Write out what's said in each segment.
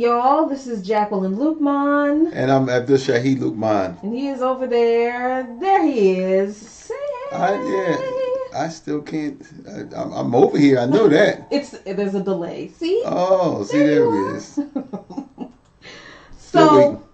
y'all. This is Jacqueline Lukman. And I'm Abdul Shahid Lukman. And he is over there. There he is. Say hey. I still can't. I'm over here. I know that. There's a delay. See? Oh, see, there he is. So,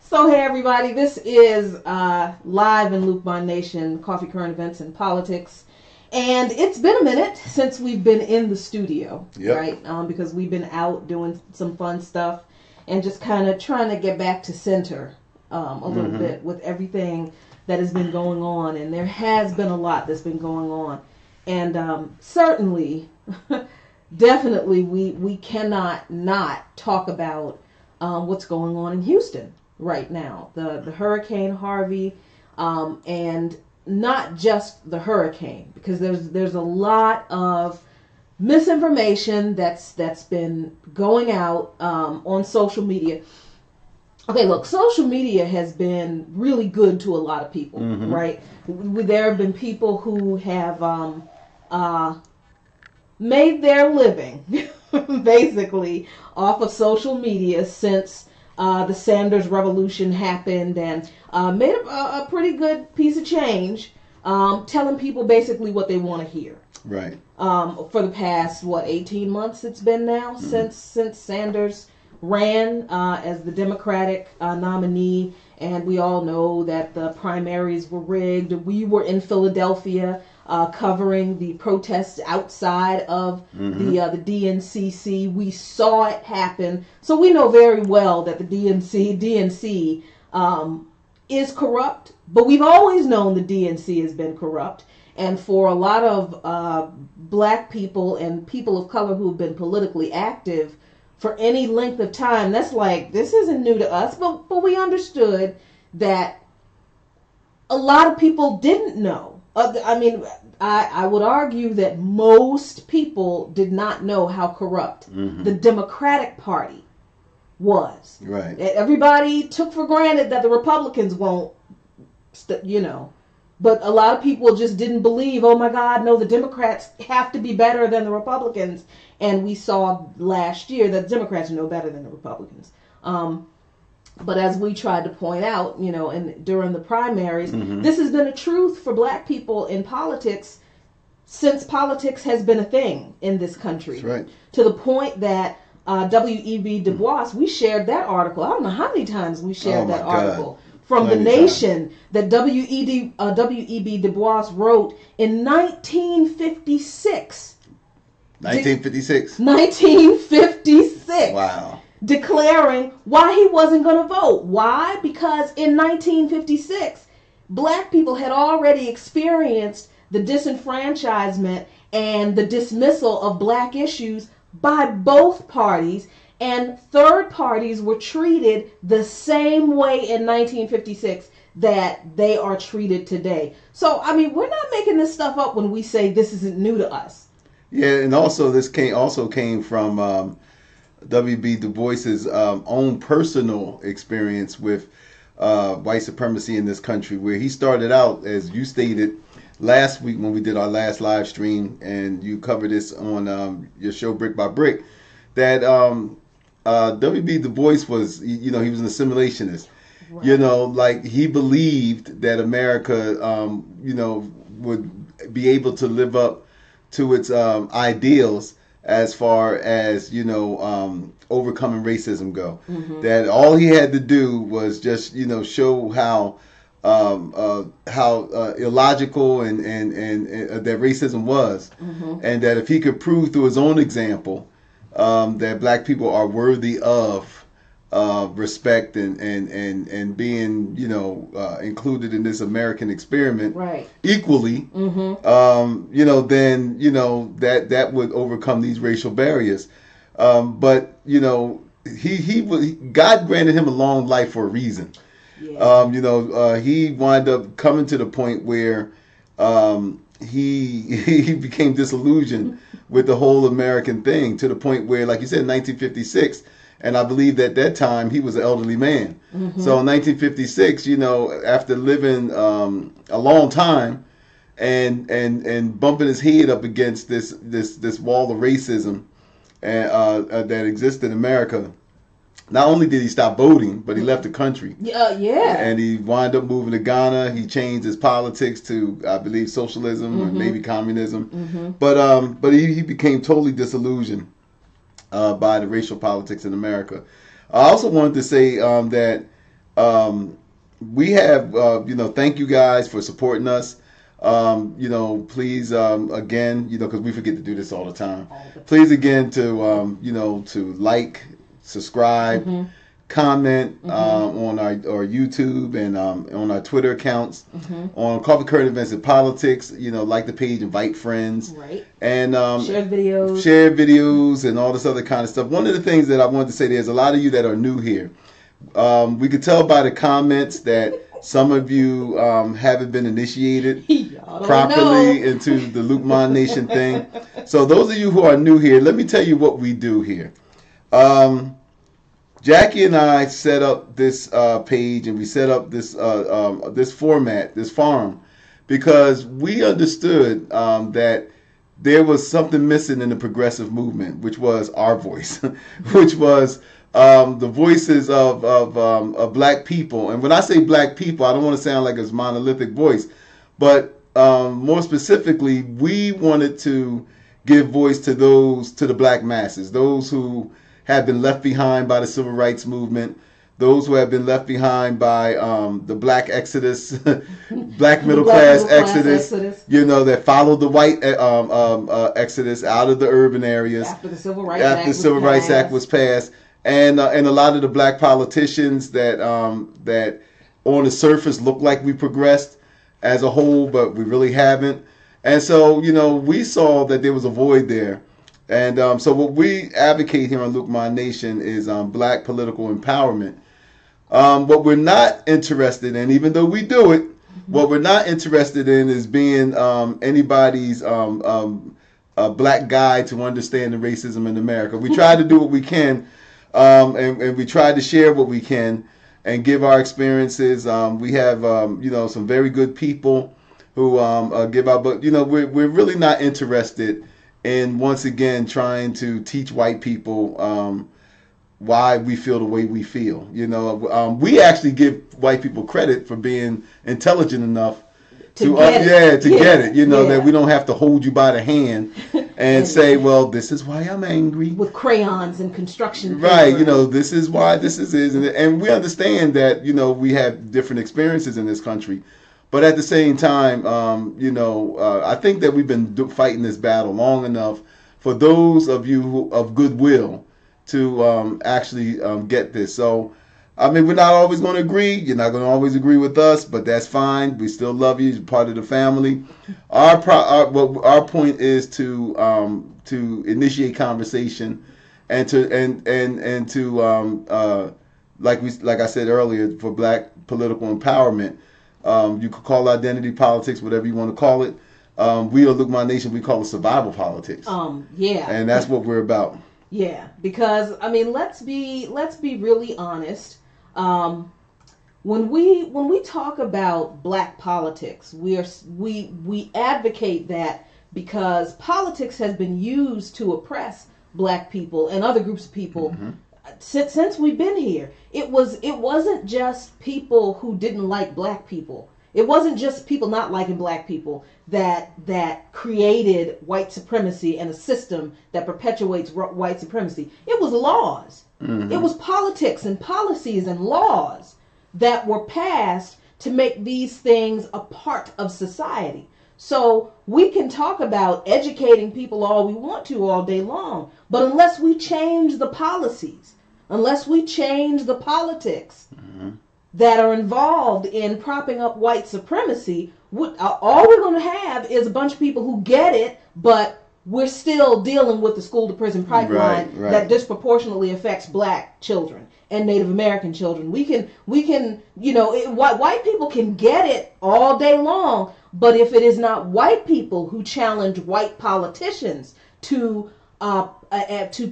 so hey everybody, this is live in Lukman Nation, Coffee, Current Events, and Politics. And it's been a minute since we've been in the studio, right? Because we've been out doing some fun stuff and just kind of trying to get back to center a little bit with everything that has been going on. And there has been a lot that's been going on. And certainly, definitely, we cannot not talk about what's going on in Houston right now. The Hurricane Harvey, and not just the hurricane, because there's a lot of misinformation that's been going out on social media. Okay, look, social media has been really good to a lot of people, right? There have been people who have made their living basically off of social media since the Sanders revolution happened, and made a pretty good piece of change, telling people basically what they want to hear. Right. For the past, 18 months it's been now since Sanders ran as the Democratic nominee, and we all know that the primaries were rigged. We were in Philadelphia covering the protests outside of the DNCC. We saw it happen, so we know very well that the DNC is corrupt. But we've always known the DNC has been corrupt, and for a lot of black people and people of color who have been politically active for any length of time, that's like, this isn't new to us. But we understood that a lot of people didn't know. I would argue that most people did not know how corrupt the Democratic Party was. Right. Everybody took for granted that the Republicans won't, but a lot of people just didn't believe, oh my God, no, the Democrats have to be better than the Republicans. And we saw last year that Democrats are no better than the Republicans. But as we tried to point out, during the primaries, this has been a truth for black people in politics since politics has been a thing in this country. That's right. To the point that W.E.B. Du Bois, we shared that article. I don't know how many times we shared that article from The Nation that W.E.B. Du Bois wrote in 1956. 1956. 1956. Wow. Declaring why he wasn't going to vote. Why? Because in 1956, black people had already experienced the disenfranchisement and the dismissal of black issues by both parties, and third parties were treated the same way in 1956 that they are treated today. So, I mean, we're not making this stuff up when we say this isn't new to us. Yeah, and also this came from W.B. Du Bois's own personal experience with white supremacy in this country, where he started out, as you stated last week when we did our last live stream, and you covered this on your show Brick by Brick, that W.B. Du Bois was, he was an assimilationist. Right. Like he believed that America, would be able to live up to its ideals as far as, overcoming racism go. Mm-hmm. That all he had to do was just, show how illogical and that racism was. Mm-hmm. And that if he could prove through his own example that black people are worthy of respect and being, included in this American experiment, right, equally, mm-hmm. Then, that would overcome these racial barriers. But, God granted him a long life for a reason. Yeah. He wound up coming to the point where he became disillusioned with the whole American thing, to the point where, like you said, in 1956, and I believe that time he was an elderly man. Mm-hmm. So in 1956, after living a long time and bumping his head up against this wall of racism that exists in America, not only did he stop voting, but he left the country. Yeah. And he wound up moving to Ghana. He changed his politics to, I believe, socialism, mm-hmm. or maybe communism. Mm-hmm. But he became totally disillusioned by the racial politics in America. I also wanted to say that we have, thank you guys for supporting us. Please, again, because we forget to do this all the time. Please, again, to like, subscribe, mm-hmm. comment, mm-hmm. On our YouTube and on our Twitter accounts, mm-hmm. on Coffee Current Events and Politics. Like the page, invite friends, right, and share videos, and all this other kind of stuff. One of the things that I wanted to say, there's a lot of you that are new here. We could tell by the comments that some of you haven't been initiated properly into the Luke Mon Nation thing. So those of you who are new here, let me tell you what we do here. Jackie and I set up this page, and we set up this this format, this forum, because we understood that there was something missing in the progressive movement, which was our voice, which was the voices of black people. And when I say black people, I don't want to sound like it's monolithic voice, but more specifically, we wanted to give voice to the black masses, those who have been left behind by the civil rights movement, those who have been left behind by the black exodus, black middle class exodus, that followed the white exodus out of the urban areas after the Civil Rights Act was passed, and a lot of the black politicians that on the surface look like we progressed as a whole, but we really haven't. And so, we saw that there was a void there. And so what we advocate here on Luke Mon Nation is black political empowerment. What we're not interested in, even though we do it, what we're not interested in is being anybody's black guide to understand the racism in America. We try to do what we can, and we try to share what we can and give our experiences. We have some very good people who give out, but we're really not interested in, once again, trying to teach white people why we feel the way we feel. We actually give white people credit for being intelligent enough to get it. That we don't have to hold you by the hand and say, well, this is why I'm angry. With crayons and construction paper. Right, this is why this is. And we understand that, we have different experiences in this country. But at the same time, I think that we've been fighting this battle long enough for those of you of goodwill to actually get this. So I mean, we're not always going to agree. You're not going to always agree with us, but that's fine. We still love you. You're part of the family. Our point is to initiate conversation, and to like I said earlier, for Black political empowerment. You could call it identity politics, whatever you want to call it. We are Look My Nation. We call it survival politics. Yeah. And that's what we're about. Yeah, because I mean, let's be really honest. When we talk about Black politics, we advocate that because politics has been used to oppress Black people and other groups of people since we've been here. It wasn't just people who didn't like Black people. It wasn't just people not liking Black people that created white supremacy and a system that perpetuates white supremacy. It was laws. It was politics and policies and laws that were passed to make these things a part of society. So we can talk about educating people all we want to all day long, but unless we change the policies, unless we change the politics that are involved in propping up white supremacy, all we're going to have is a bunch of people who get it, but we're still dealing with the school to prison pipeline that disproportionately affects Black children and Native American children. We can, white people can get it all day long, but if it is not white people who challenge white politicians to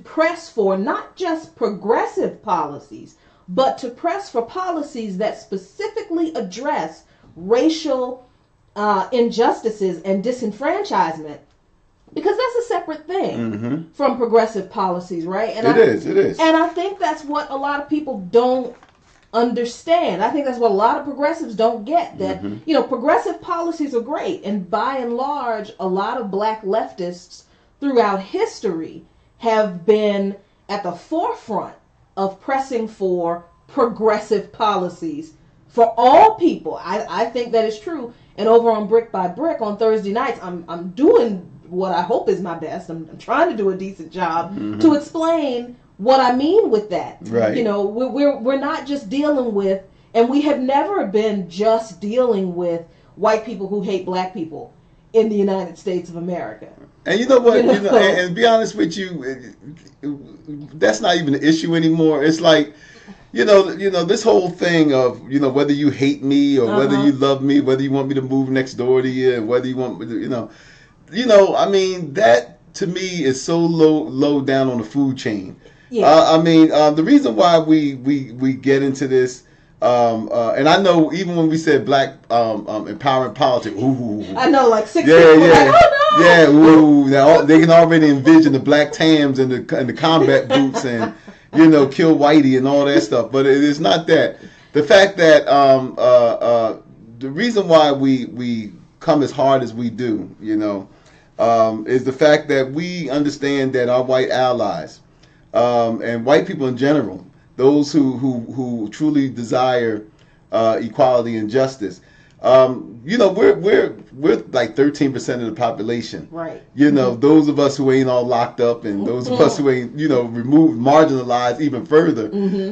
press for not just progressive policies, but to press for policies that specifically address racial injustices and disenfranchisement, because that's a separate thing from progressive policies, right? And it is. And I think that's what a lot of people don't understand. I think that's what a lot of progressives don't get, that, progressive policies are great. And by and large, a lot of Black leftists throughout history have been at the forefront of pressing for progressive policies for all people. I think that is true. And over on Brick by Brick on Thursday nights, I'm doing what I hope is my best. I'm trying to do a decent job to explain what I mean with that. Right. We're not just dealing with, and we have never been just dealing with white people who hate Black people in the United States of America. And you know what? And to be honest with you, that's not even an issue anymore. It's like, this whole thing of, whether you hate me or whether you love me, whether you want me to move next door to you, and whether you want me to, I mean, that to me is so low down on the food chain. Yeah. The reason why we get into this, and I know even when we said Black empowerment politics, ooh, I know, like 6 people like, oh no, yeah, ooh, now they can already envision the black Tams and the combat boots and kill Whitey and all that stuff. But it is not that. The fact that the reason why we come as hard as we do, is the fact that we understand that our white allies and white people in general, those who truly desire equality and justice, we're like 13% of the population. Right. Those of us who ain't all locked up, and those of us who ain't removed, marginalized even further.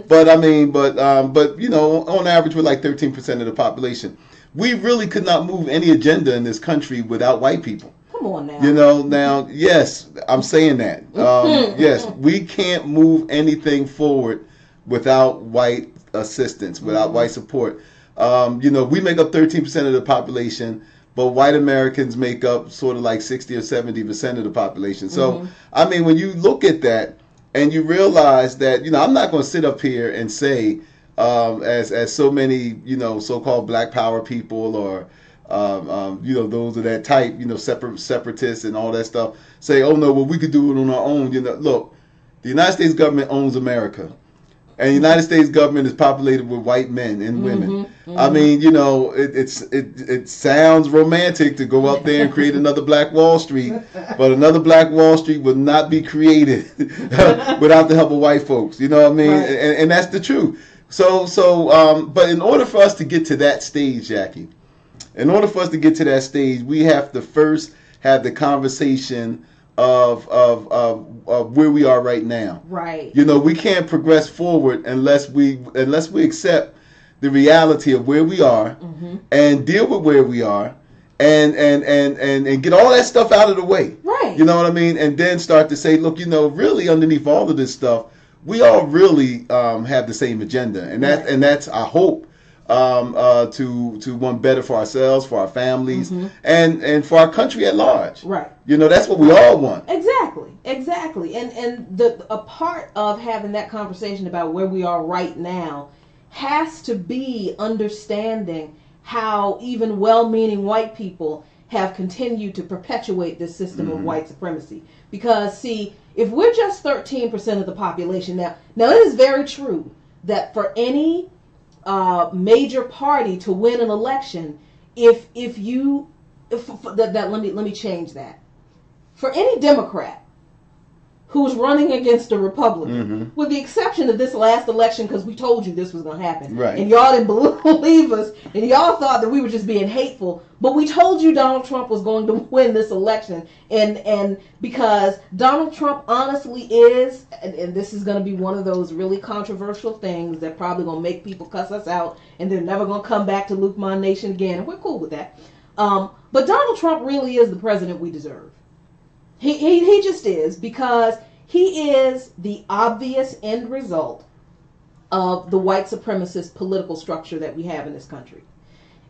But on average, we're like 13% of the population. We really could not move any agenda in this country without white people. Come on now. Now, yes, I'm saying that. Yes, we can't move anything forward without white assistance, without white support. We make up 13% of the population, but white Americans make up sort of like 60 or 70% of the population. So, when you look at that and you realize that, I'm not going to sit up here and say, as so many, so-called Black Power people or, those of that type, separatists and all that stuff, say, oh no, well, we could do it on our own. Look, the United States government owns America. And the United States government is populated with white men and women. It sounds romantic to go up there and create another Black Wall Street, but another Black Wall Street would not be created without the help of white folks. Right. And that's the truth. But in order for us to get to that stage, Jackie, we have to first have the conversation of where we are right now. Right. You know, we can't progress forward unless we accept the reality of where we are and deal with where we are and get all that stuff out of the way. Right. You know what I mean? And then start to say, look, you know, really underneath all of this stuff, we all really have the same agenda, and that's I hope to want better for ourselves, for our families, and for our country at large. Right. You know, that's what we all want. Exactly. And a part of having that conversation about where we are right now has to be understanding how even well-meaning white people have continued to perpetuate this system of white supremacy. Because, see, if we're just 13% of the population now it is very true that for any major party to win an election, let me change that. For any Democrat who's running against a Republican, with the exception of this last election, because we told you this was going to happen, right, and y'all didn't believe us, and y'all thought that we were just being hateful, but we told you Donald Trump was going to win this election, and because Donald Trump honestly is, and this is going to be one of those really controversial things that probably going to make people cuss us out, and they're never going to come back to Luke Mon Nation again, and we're cool with that. But Donald Trump really is the president we deserve. He just is, because he is the obvious end result of the white supremacist political structure that we have in this country.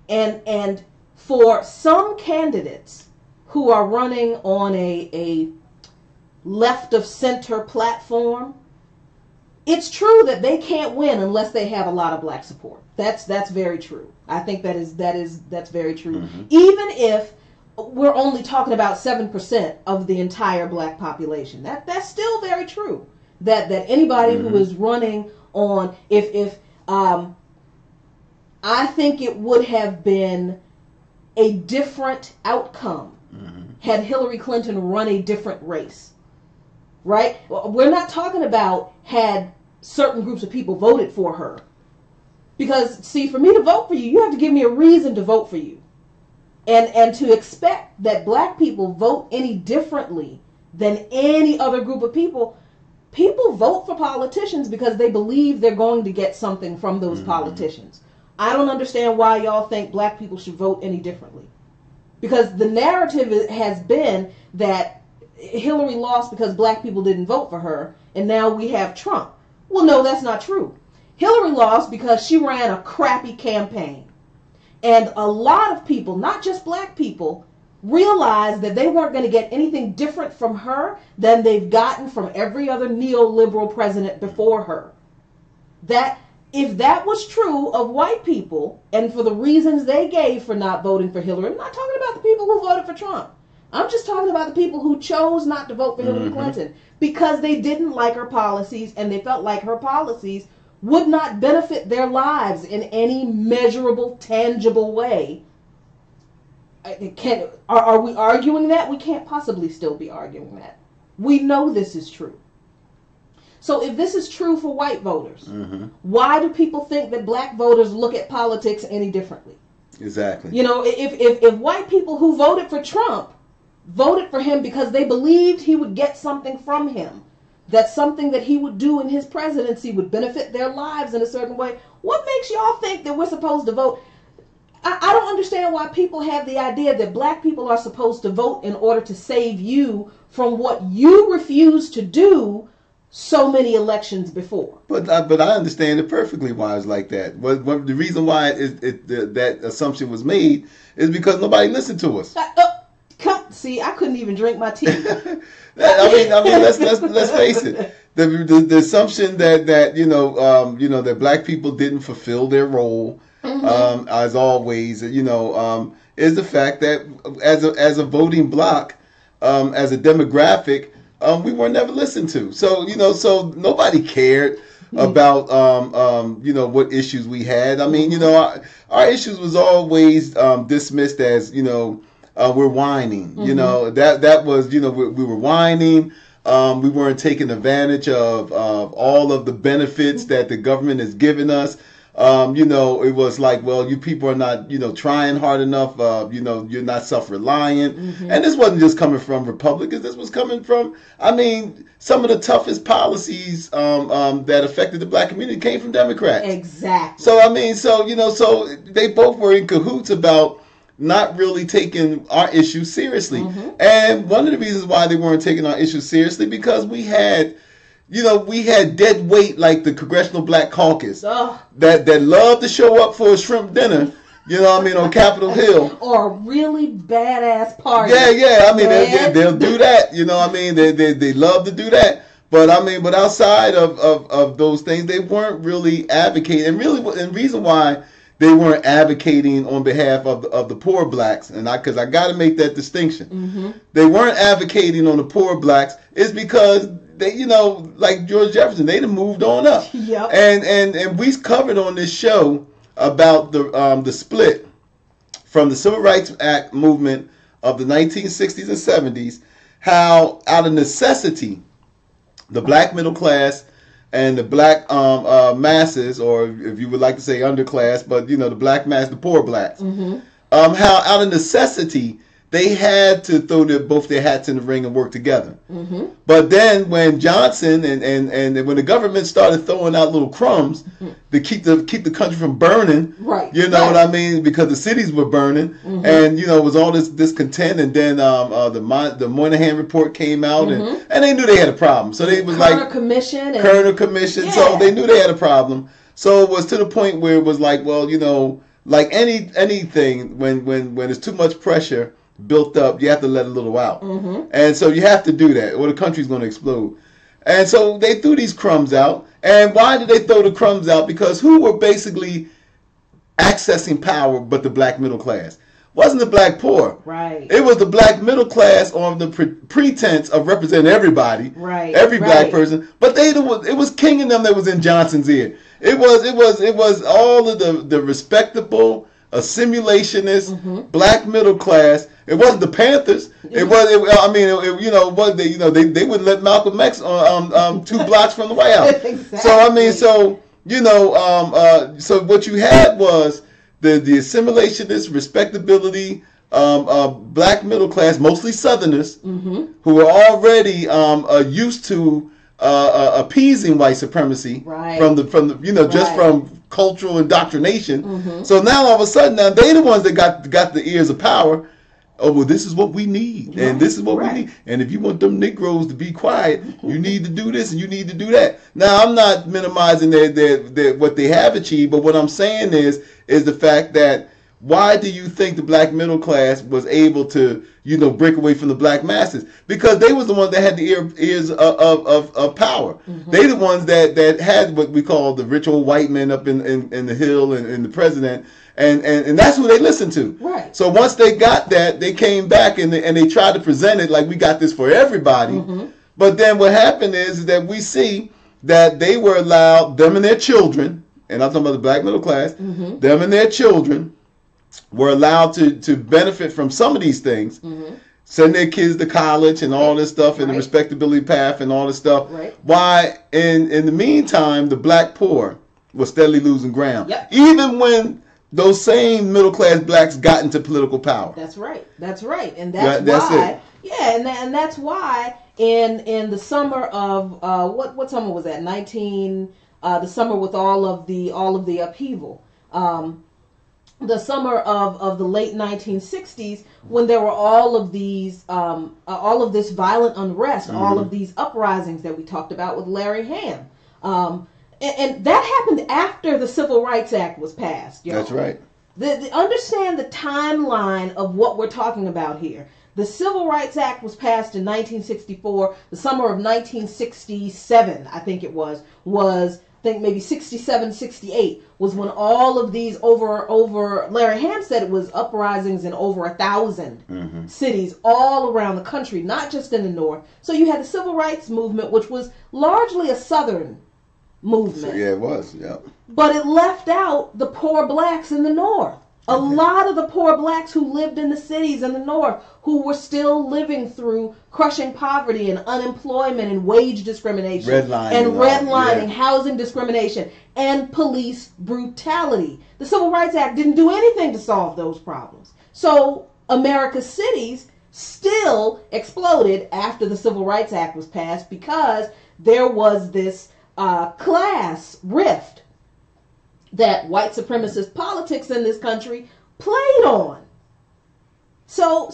And for some candidates who are running on a left of center platform, it's true that they can't win unless they have a lot of black support. That's very true. I think that's very true. Even if we're only talking about 7% of the entire black population. That's still very true. That anybody who is running on, if I think it would have been a different outcome had Hillary Clinton run a different race, right? We're not talking about had certain groups of people voted for her, because see, for me to vote for you, you have to give me a reason to vote for you. And to expect that black people vote any differently than any other group of people vote for politicians because they believe they're going to get something from those politicians. I don't understand why y'all think black people should vote any differently. Because the narrative has been that Hillary lost because black people didn't vote for her, and now we have Trump. Well, no, that's not true. Hillary lost because she ran a crappy campaign. And a lot of people, not just black people, realized that they weren't going to get anything different from her than they've gotten from every other neoliberal president before her. That if that was true of white people, and for the reasons they gave for not voting for Hillary, I'm not talking about the people who voted for Trump. I'm just talking about the people who chose not to vote for Hillary Clinton because they didn't like her policies and they felt like her policies would not benefit their lives in any measurable, tangible way. Are we arguing that? We can't possibly still be arguing that. We know this is true. So if this is true for white voters, why do people think that black voters look at politics any differently? Exactly. You know, if white people who voted for Trump voted for him because they believed he would get something from him, that something that he would do in his presidency would benefit their lives in a certain way, what makes y'all think that we're supposed to vote? I don't understand why people have the idea that black people are supposed to vote in order to save you from what you refused to do so many elections before. But I understand it perfectly why it's like that. But the reason why that assumption was made is because nobody listened to us. See, I couldn't even drink my tea. I mean, let's face it. The assumption that that black people didn't fulfill their role, as always, is the fact that as a voting bloc, as a demographic, we were never listened to. So so nobody cared about what issues we had. I mean, our issues was always dismissed as we're whining. That was we were whining. We weren't taking advantage of all of the benefits that the government has given us. It was like, well, you people are not, trying hard enough. You're not self-reliant. And this wasn't just coming from Republicans. This was coming from, some of the toughest policies that affected the black community came from Democrats. Exactly. So they both were in cahoots about not really taking our issues seriously. And one of the reasons why they weren't taking our issues seriously, because we had dead weight like the Congressional Black Caucus that loved to show up for a shrimp dinner, on Capitol Hill. Or a really badass party. Yeah. They'll do that. They love to do that. But outside of those things, they weren't really advocating. And reason why they weren't advocating on behalf of the poor blacks, and because I got to make that distinction. They weren't advocating on the poor blacks is because they, like George Jefferson, they done moved on up. Yep. And we covered on this show about the split from the Civil Rights Act movement of the 1960s and 70s, how out of necessity, the black middle class and the black masses, or if you would like to say underclass, but the black mass, the poor blacks, how out of necessity they had to throw both their hats in the ring and work together. But then when Johnson and when the government started throwing out little crumbs to keep the country from burning, right? What I mean, because the cities were burning, and it was all this discontent, and then the Moynihan report came out, and they knew they had a problem. So they was Kerner Commission. Yeah. So they knew they had a problem. So it was to the point where it was like, well, like anything, when there's too much pressure built up, you have to let a little out. And so you have to do that or the country's going to explode. And so they threw these crumbs out. And why did they throw the crumbs out? Because who were basically accessing power but the black middle class? Wasn't the black poor. Right. It was the black middle class on the pretense of representing everybody. Right. Every black person. But it was King and them that was in Johnson's ear. It was all of the respectable, simulationist black middle class. It wasn't the Panthers. They wouldn't let Malcolm X 2 blocks from the White House. Exactly. So what you had was the assimilationist respectability black middle class, mostly Southerners, who were already used to appeasing white supremacy from from cultural indoctrination. So now all of a sudden, they the ones that got the ears of power. Oh, well, this is what we need, and this is what we need. And if you want them Negroes to be quiet, you need to do this and you need to do that. Now, I'm not minimizing their what they have achieved, but what I'm saying is the fact that why do you think the black middle class was able to, break away from the black masses? Because they was the ones that had the ears of power. They the ones that had what we call the rich old white men up in the hill and the president. And that's who they listened to. Right. So once they got that, they came back and they tried to present it like we got this for everybody. But then what happened is that we see that they were allowed, them and their children, and I'm talking about the black middle class, them and their children were allowed to benefit from some of these things, send their kids to college and all this stuff, and the respectability path and all this stuff. Why, in the meantime, the black poor was steadily losing ground. Even when those same middle-class blacks got into political power. That's right. And that's why. Yeah, and that's why in the summer of what summer was that? The summer with all of the upheaval. The summer of the late 1960s, when there were all of this violent unrest, all of these uprisings that we talked about with Larry Ham. And that happened after the Civil Rights Act was passed. That's right. Understand the timeline of what we're talking about here. The Civil Rights Act was passed in 1964. The summer of 1967, I think it was maybe 67, 68 was when all of these over Larry Ham said it was uprisings in over 1,000 cities all around the country, not just in the North. So you had the Civil Rights Movement, which was largely a Southern movement. So, yeah, it was. Yeah. But it left out the poor blacks in the North. A lot of the poor blacks who lived in the cities in the North, who were still living through crushing poverty and unemployment and wage discrimination redlining, housing discrimination, and police brutality. The Civil Rights Act didn't do anything to solve those problems. So America's cities still exploded after the Civil Rights Act was passed because there was this class rift that white supremacist politics in this country played on. So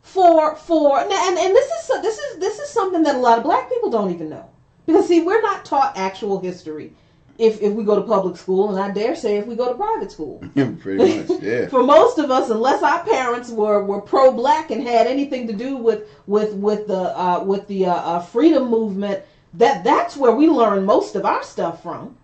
for and this is something that a lot of black people don't even know, because see, we're not taught actual history if we go to public school, and I dare say if we go to private school. Pretty much, yeah. For most of us, unless our parents were pro-black and had anything to do with the freedom movement, that's where we learn most of our stuff from.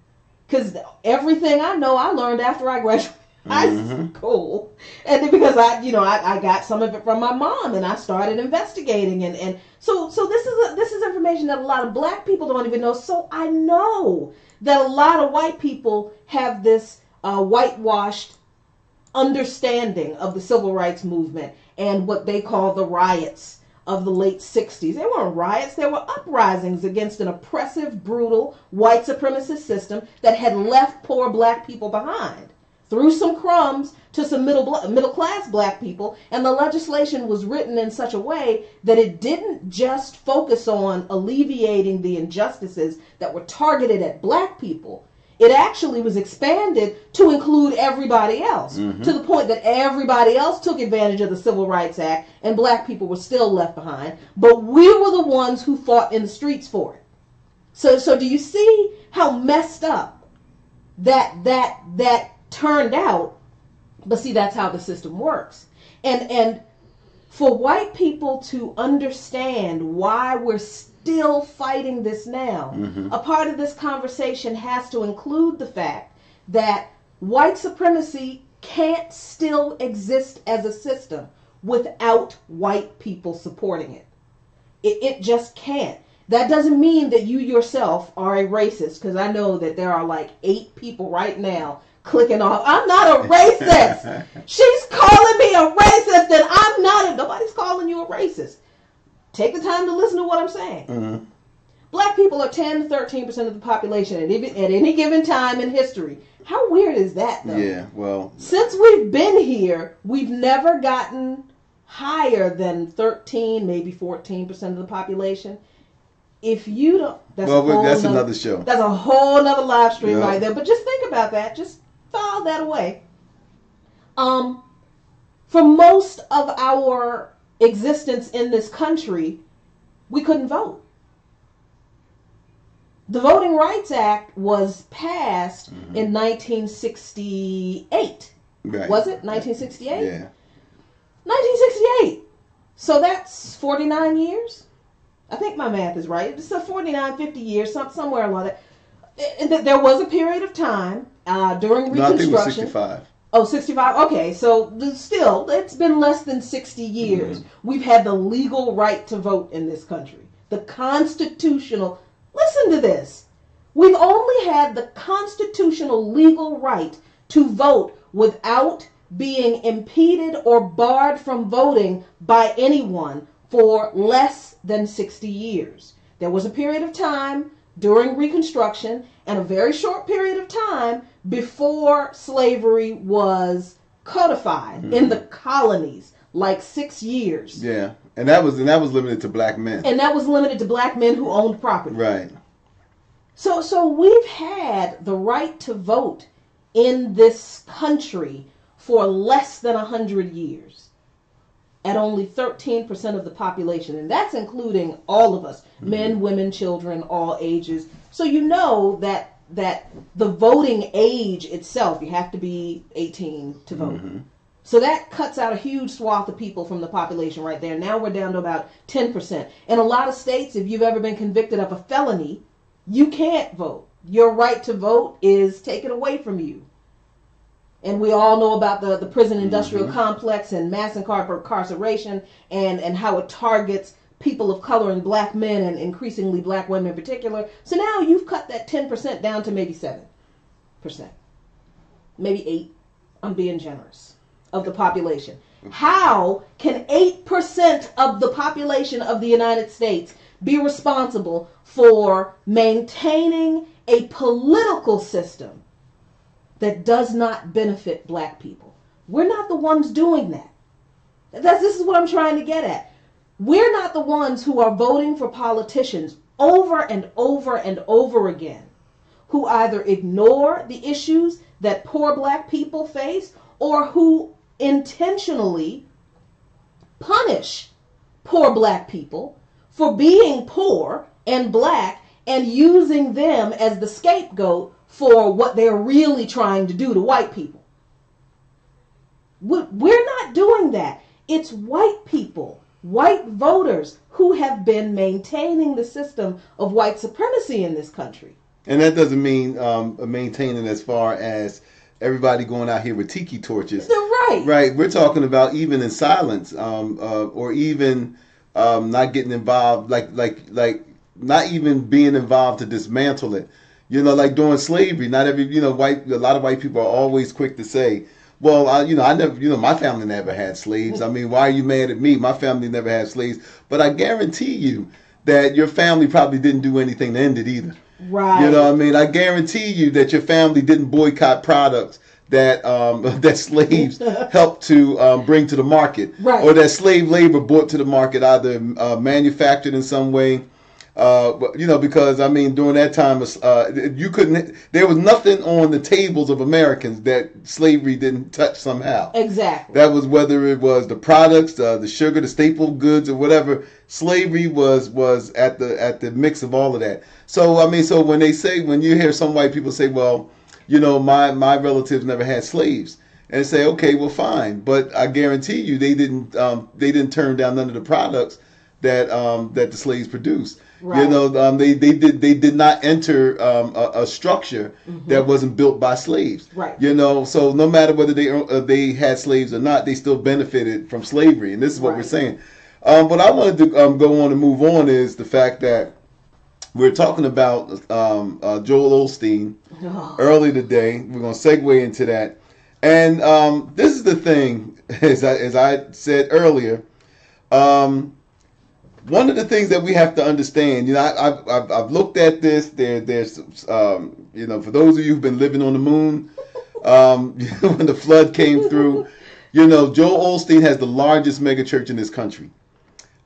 Because everything I know, I learned after I graduated high school, and then because I got some of it from my mom, and I started investigating, and so this is information that a lot of black people don't even know. So I know that a lot of white people have this whitewashed understanding of the civil rights movement and what they call the riots of the late 60s. They weren't riots, they were uprisings against an oppressive, brutal, white supremacist system that had left poor black people behind. Threw some crumbs to some middle class black people, and the legislation was written in such a way that it didn't just focus on alleviating the injustices that were targeted at black people. It actually was expanded to include everybody else, to the point that everybody else took advantage of the Civil Rights Act and black people were still left behind. But we were the ones who fought in the streets for it. So do you see how messed up that turned out? But see, that's how the system works. And for white people to understand why we're still fighting this now, a part of this conversation has to include the fact that white supremacy can't still exist as a system without white people supporting it. It just can't. That doesn't mean that you yourself are a racist, because I know that there are like 8 people right now clicking off. I'm not a racist. She's calling me a racist, and I'm not. Nobody's calling you a racist. Take the time to listen to what I'm saying. Black people are 10 to 13% of the population at any given time in history. How weird is that, though? Yeah, well, since we've been here, we've never gotten higher than 13, maybe 14% of the population. If you don't, that's another show. That's a whole nother live stream right there. But just think about that. Just file that away. For most of our existence in this country, we couldn't vote. The Voting Rights Act was passed in 1968. Right. Was it 1968? Yeah. 1968. So that's 49 years. I think my math is right. It's a 49, 50 years, somewhere along that. There was a period of time during Reconstruction. No, I think it was 65. Oh, 65? Okay, so still, it's been less than 60 years. We've had the legal right to vote in this country. The constitutional, listen to this. We've only had the constitutional legal right to vote without being impeded or barred from voting by anyone for less than 60 years. There was a period of time during Reconstruction and a very short period of time before slavery was codified in the colonies, like 6 years. Yeah, and that was limited to black men. And that was limited to black men who owned property. Right. So we've had the right to vote in this country for less than 100 years at only 13% of the population. And that's including all of us, men, women, children, all ages. So you know that the voting age itself, you have to be 18 to vote. So that cuts out a huge swath of people from the population right there. Now we're down to about 10%. In a lot of states, if you've ever been convicted of a felony, you can't vote. Your right to vote is taken away from you. And we all know about the prison industrial complex and mass incarceration and how it targets people of color and black men and increasingly black women in particular. So now you've cut that 10% down to maybe 7%, maybe 8%. I'm being generous, of the population. How can 8% of the population of the United States be responsible for maintaining a political system that does not benefit black people? We're not the ones doing that. This is what I'm trying to get at. We're not the ones who are voting for politicians over and over and over again who either ignore the issues that poor black people face or who intentionally punish poor black people for being poor and black and using them as the scapegoat for what they're really trying to do to white people. We're not doing that. It's white people, white voters who have been maintaining the system of white supremacy in this country. And that doesn't mean maintaining as far as everybody going out here with tiki torches. They're right. Right. We're talking about even in silence, or even not getting involved, like not even being involved to dismantle it. You know, like during slavery, not every, a lot of white people are always quick to say, well, I never, my family never had slaves. I mean, why are you mad at me? My family never had slaves. But I guarantee you that your family probably didn't do anything to end it either. Right. You know what I mean? I guarantee you that your family didn't boycott products that that slaves helped to bring to the market, right, or that slave labor brought to the market, either manufactured in some way. Because I mean, during that time, you couldn't. There was nothing on the tables of Americans that slavery didn't touch somehow. Exactly. That was whether it was the products, the sugar, the staple goods, or whatever. Slavery was at the mix of all of that. So I mean, so when you hear some white people say, well, my relatives never had slaves, and say, okay, well, fine, but I guarantee you they didn't turn down none of the products that the slaves produced. Right. They did not enter a structure that wasn't built by slaves. Right. So no matter whether they had slaves or not, they still benefited from slavery, and this is what we're saying. What I wanted to go on and move on is the fact that we're talking about Joel Osteen early today. We're going to segue into that, and this is the thing, as I said earlier. One of the things that we have to understand, I've looked at this. There's for those of you who've been living on the moon, when the flood came through, Joel Osteen has the largest mega church in this country.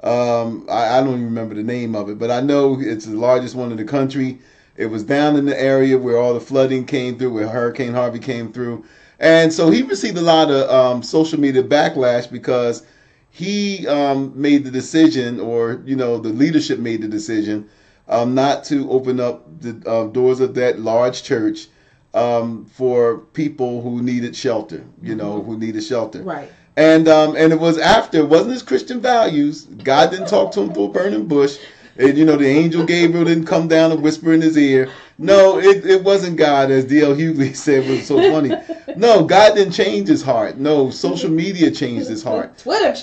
I don't even remember the name of it, but I know it's the largest one in the country. It was down in the area where all the flooding came through, where Hurricane Harvey came through, and so he received a lot of social media backlash because he made the decision, or the leadership made the decision, not to open up the doors of that large church for people who needed shelter. Who needed shelter. Right. And it was after, it wasn't his Christian values. God didn't talk to him through a burning bush. And, the angel Gabriel didn't come down and whisper in his ear. No, it wasn't God, as D.L. Hughley said, was so funny. No, God didn't change his heart. No, social media changed his heart. Twitter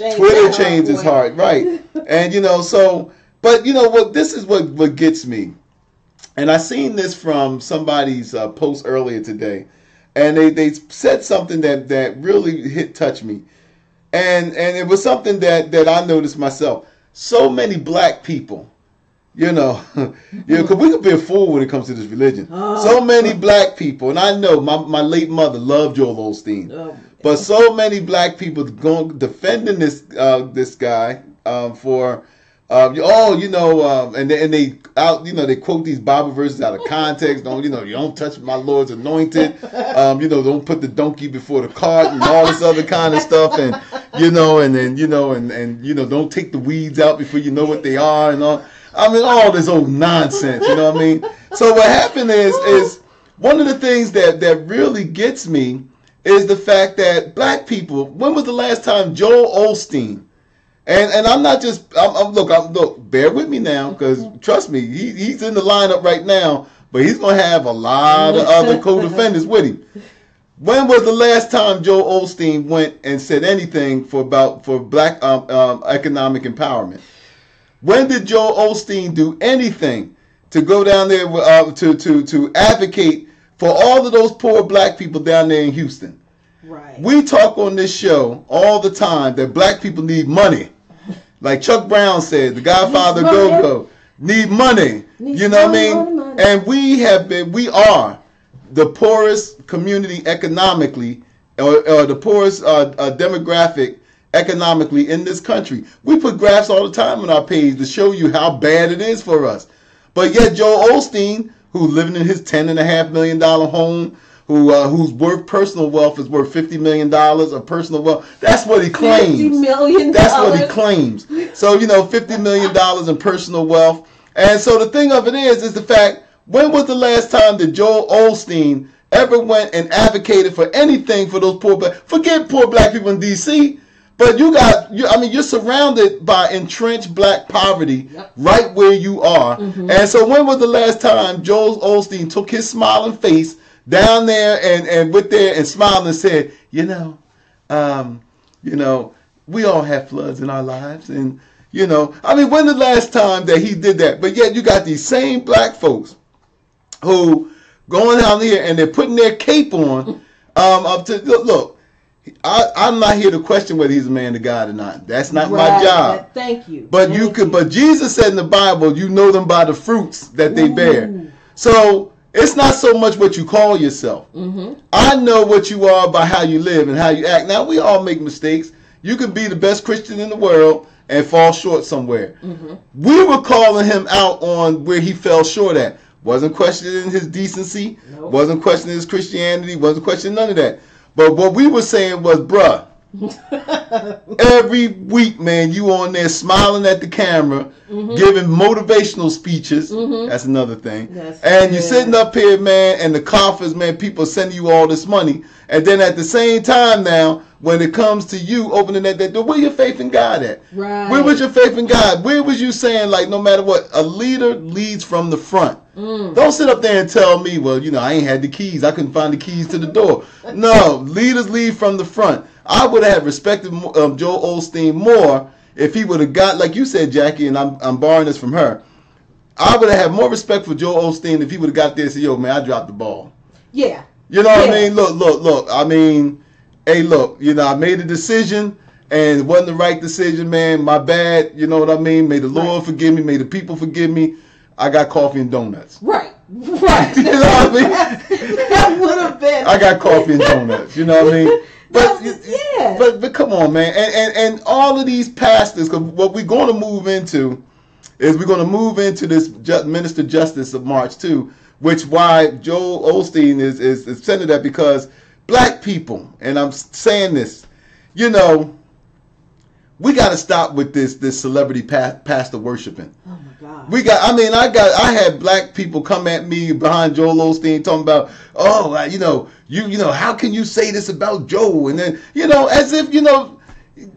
changed his heart, right. And, but what, this is what gets me. And I seen this from somebody's post earlier today. And they said something that really touched me. And it was something that I noticed myself. So many black people, because we could be a fool when it comes to this religion. So many black people, and I know my late mother loved Joel Osteen, but so many black people defending this guy for. And they out, they quote these Bible verses out of context. You don't touch my Lord's anointed. Don't put the donkey before the cart and all this other kind of stuff. And don't take the weeds out before you know what they are and all. I mean, all this old nonsense. You know what I mean? So what happened is one of the things that really gets me is the fact that black people. When was the last time Joel Osteen? And I'm not just, look, bear with me now, because trust me, he's in the lineup right now, but he's going to have a lot of other co-defendants with him. When was the last time Joel Osteen went and said anything for black economic empowerment? When did Joel Osteen do anything to go down there to advocate for all of those poor black people down there in Houston? Right. We talk on this show all the time that black people need money. Like Chuck Brown said, the Godfather Go-Go, need money. You know what I mean? Money. And we are the poorest community economically, or the poorest demographic economically in this country. We put graphs all the time on our page to show you how bad it is for us. But yet Joel Osteen, who's living in his $10.5 million home, whose personal wealth is worth $50 million of personal wealth. That's what he claims. $50 million. That's what he claims. So, $50 million in personal wealth. And so the thing of it is the fact, when was the last time that Joel Osteen ever went and advocated for anything for those forget poor black people in D.C., but you're surrounded by entrenched black poverty right where you are. Mm-hmm. And so when was the last time Joel Osteen took his smiling face down there and went there and smiled and said, we all have floods in our lives. And, when the last time that he did that? But yet you got these same black folks who going down here and they're putting their cape on up to, look, I'm not here to question whether he's a man of God or not. That's not my job. Thank you. But But Jesus said in the Bible, you know them by the fruits that they bear. So it's not so much what you call yourself. Mm-hmm. I know what you are by how you live and how you act. Now, we all make mistakes. You could be the best Christian in the world and fall short somewhere. Mm-hmm. We were calling him out on where he fell short at. Wasn't questioning his decency. Nope. Wasn't questioning his Christianity. Wasn't questioning none of that. But what we were saying was, bruh, every week, man, you on there smiling at the camera, mm-hmm. giving motivational speeches. Mm-hmm. That's another thing. And you're sitting up here, man, and the coffers, man, people sending you all this money. And then at the same time now, when it comes to you opening that door, where your faith in God at? Right. Where was your faith in God? Where was you saying, like, no matter what, a leader leads from the front. Don't sit up there and tell me, well, I ain't had the keys. I couldn't find the keys to the door. No, leaders lead from the front. I would have respected Joel Osteen more if he would have got, like you said, Jackie, and I'm borrowing this from her. I would have had more respect for Joel Osteen if he would have got there and said, yo, man, I dropped the ball. Yeah. You know what I mean? Look. I mean, hey, look, I made a decision and it wasn't the right decision, man. My bad. You know what I mean? May the Lord forgive me. May the people forgive me. I got coffee and donuts. Right. You know what I mean? That would have been. I got coffee and donuts. You know what I mean? But come on, man. And all of these pastors, because what we're going to move into is we're going to move into this Minister Justice of March 2, which why Joel Osteen is sending that, because black people, and I'm saying this, we got to stop with this celebrity pastor worshiping. Oh my God. I had black people come at me behind Joel Osteen talking about, how can you say this about Joe? And then, as if,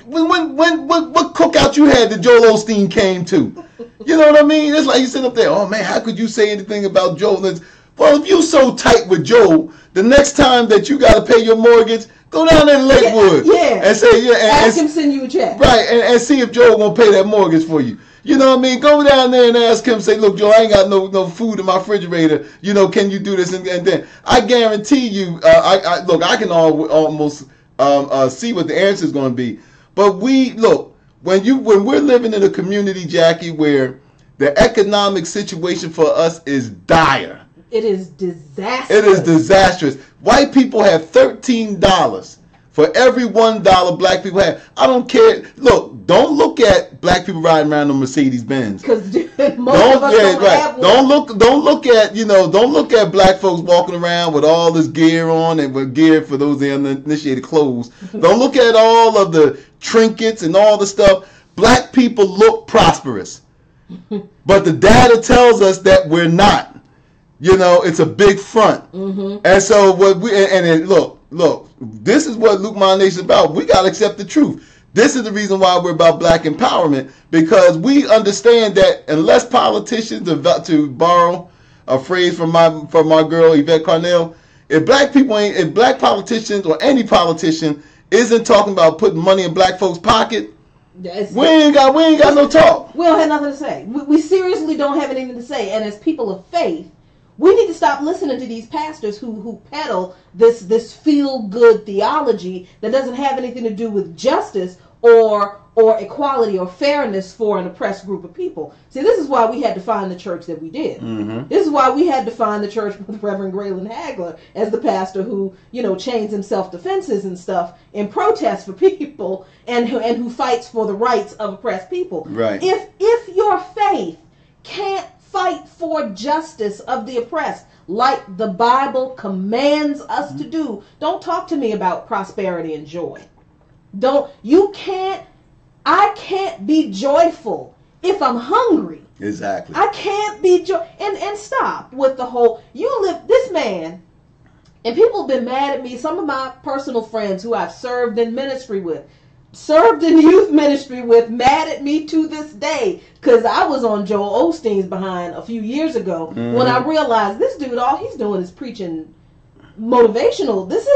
what cookout you had that Joel Osteen came to? You know what I mean? It's like you sit up there, oh man, how could you say anything about Joe? Well, if you so tight with Joe, the next time that you got to pay your mortgage, go down there to Lakewood and say, ask him send you a check. Right, and see if Joe gonna pay that mortgage for you. You know what I mean? Go down there and ask him, say, look, Joe, I ain't got no food in my refrigerator. Can you do this? And then I guarantee you, I can almost see what the answer is going to be. But when we're living in a community, Jackie, where the economic situation for us is dire. It is disastrous. It is disastrous. White people have $13 for every $1 black people have. I don't care. Look, don't look at black people riding around on Mercedes Benz. Because most of us don't have one. Don't look at black folks walking around with all this gear on, and with gear for those uninitiated clothes. Don't look at all of the trinkets and all the stuff. Black people look prosperous, but the data tells us that we're not. It's a big front. Mm-hmm. And so look, this is what Luke My Nation is about. We got to accept the truth. This is the reason why we're about black empowerment, because we understand that unless politicians, to borrow a phrase from my girl Yvette Carnell, if black politicians or any politician isn't talking about putting money in black folks' pocket, we ain't got no talk. We don't have nothing to say. We seriously don't have anything to say. And as people of faith, We need to stop listening to these pastors who peddle this feel-good theology that doesn't have anything to do with justice or equality or fairness for an oppressed group of people. See, this is why we had to find the church that we did. Mm-hmm. This is why we had to find the church with Reverend Graylin Hagler as the pastor who, chains himself to fences and stuff in protest for people and who fights for the rights of oppressed people. Right. If your faith can't fight for justice of the oppressed like the Bible commands us to do, don't talk to me about prosperity and joy. I can't be joyful if I'm hungry. Exactly. I can't be and stop with the whole, this man, and people have been mad at me, some of my personal friends who I've served in youth ministry with, mad at me to this day, because I was on Joel Osteen's behind a few years ago when I realized this dude, all he's doing is preaching motivational. This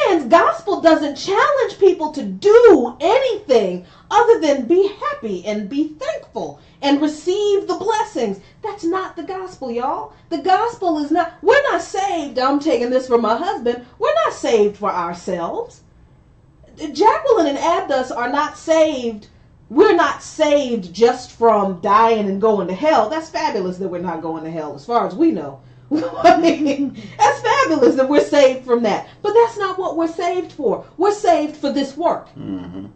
man's gospel doesn't challenge people to do anything other than be happy and be thankful and receive the blessings. That's not the gospel, y'all. The gospel is not, we're not saved. I'm taking this from my husband. We're not saved for ourselves. Jacqueline and Abdus are not saved. We're not saved just from dying and going to hell. That's fabulous that we're not going to hell as far as we know. I mean, that's fabulous that we're saved from that. But that's not what we're saved for. We're saved for this work. Mm-hmm.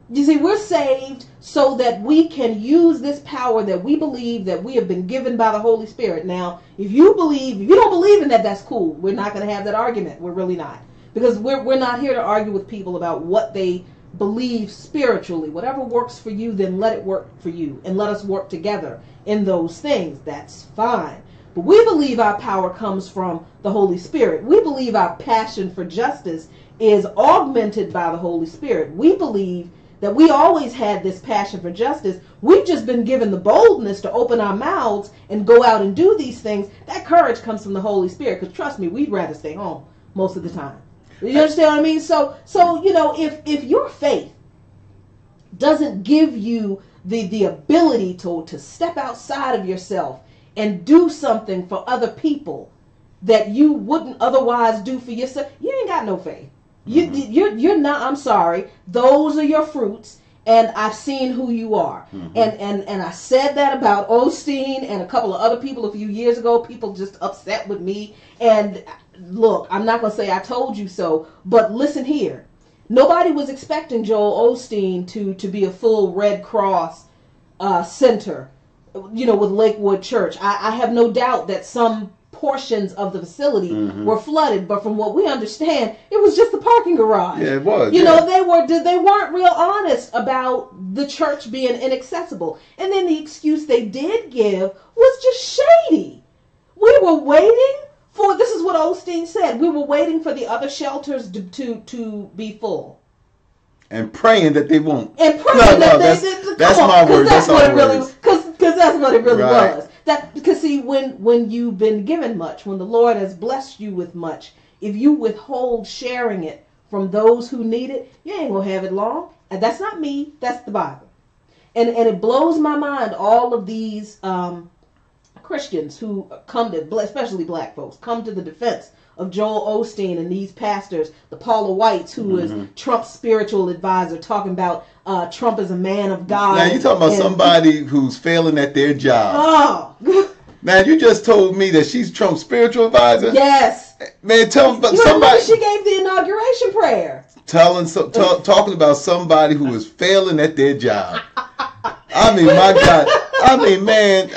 You see, we're saved so that we can use this power that we believe that we have been given by the Holy Spirit. Now, if you don't believe in that, that's cool. We're not going to have that argument. We're really not. Because we're not here to argue with people about what they believe spiritually. Whatever works for you, then let it work for you. And let us work together in those things. That's fine. But we believe our power comes from the Holy Spirit. We believe our passion for justice is augmented by the Holy Spirit. We believe that we always had this passion for justice. We've just been given the boldness to open our mouths and go out and do these things. That courage comes from the Holy Spirit. Because trust me, we'd rather stay home most of the time. You understand what I mean? So if your faith doesn't give you the ability to step outside of yourself and do something for other people that you wouldn't otherwise do for yourself, you ain't got no faith. You're not, I'm sorry, those are your fruits, and I've seen who you are. Mm-hmm. And I said that about Osteen and a couple of other people a few years ago. People just upset with me. And look, I'm not going to say I told you so, but listen here. Nobody was expecting Joel Osteen to be a full Red Cross center, with Lakewood Church. I have no doubt that some portions of the facility were flooded, but from what we understand, it was just the parking garage. Yeah, it was. They weren't real honest about the church being inaccessible. And then the excuse they did give was just shady. We were waiting for, this is what Osteen said, we were waiting for the other shelters to be full. And praying that they won't. And praying that's my word. That's our words. Because that's what it really right. was. Because see, when you've been given much, when the Lord has blessed you with much, if you withhold sharing it from those who need it, you ain't gonna have it long. And that's not me. That's the Bible. And it blows my mind. All of these Christians who come to, especially black folks, come to the defense of Joel Osteen and these pastors, the Paula Whites, who is Trump's spiritual advisor, talking about Trump as a man of God. Now you talking about somebody who's failing at their job. Oh. Now you just told me that she's Trump's spiritual advisor. Yes. Man, somebody. She gave the inauguration prayer. Talking about somebody who is failing at their job. I mean, my God. I mean, man.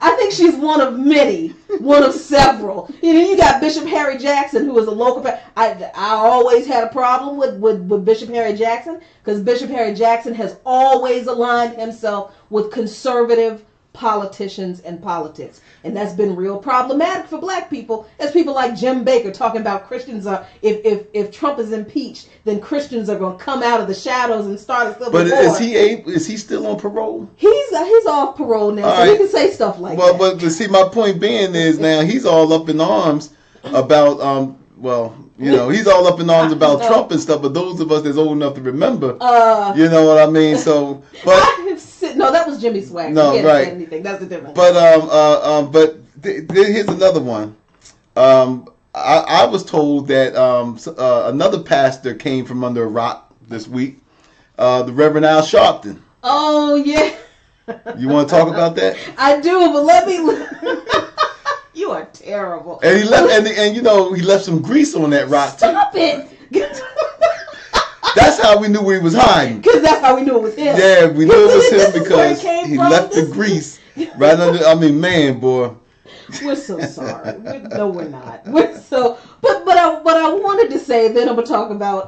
I think she's one of many, one of several. You got Bishop Harry Jackson, who is a local. I always had a problem with Bishop Harry Jackson, because Bishop Harry Jackson has always aligned himself with conservative politicians and politics. And that's been real problematic for black people. There's people like Jim Baker talking about Christians are, if Trump is impeached, then Christians are going to come out of the shadows and start a civil war. But is he still on parole? He's off parole now, so he can say stuff like that. But see, my point being is now he's all up in arms about he's all up in arms about Trump and stuff. But those of us that's old enough to remember, you know what I mean. So, but No, that was Jimmy Swagger. No, he right. Said anything. That's a different. But here's another one. I was told that another pastor came from under a rock this week. The Reverend Al Sharpton. Oh yeah. You want to talk about that? I do, but let me. You are terrible. And he left, and he left some grease on that rock too. Stop it. That's how we knew he was hiding. Because that's how we knew it was him. Yeah, we knew it was him because he left the grease right under. I mean, man, boy. We're so sorry. No, we're not. But I wanted to say, then I'm gonna talk about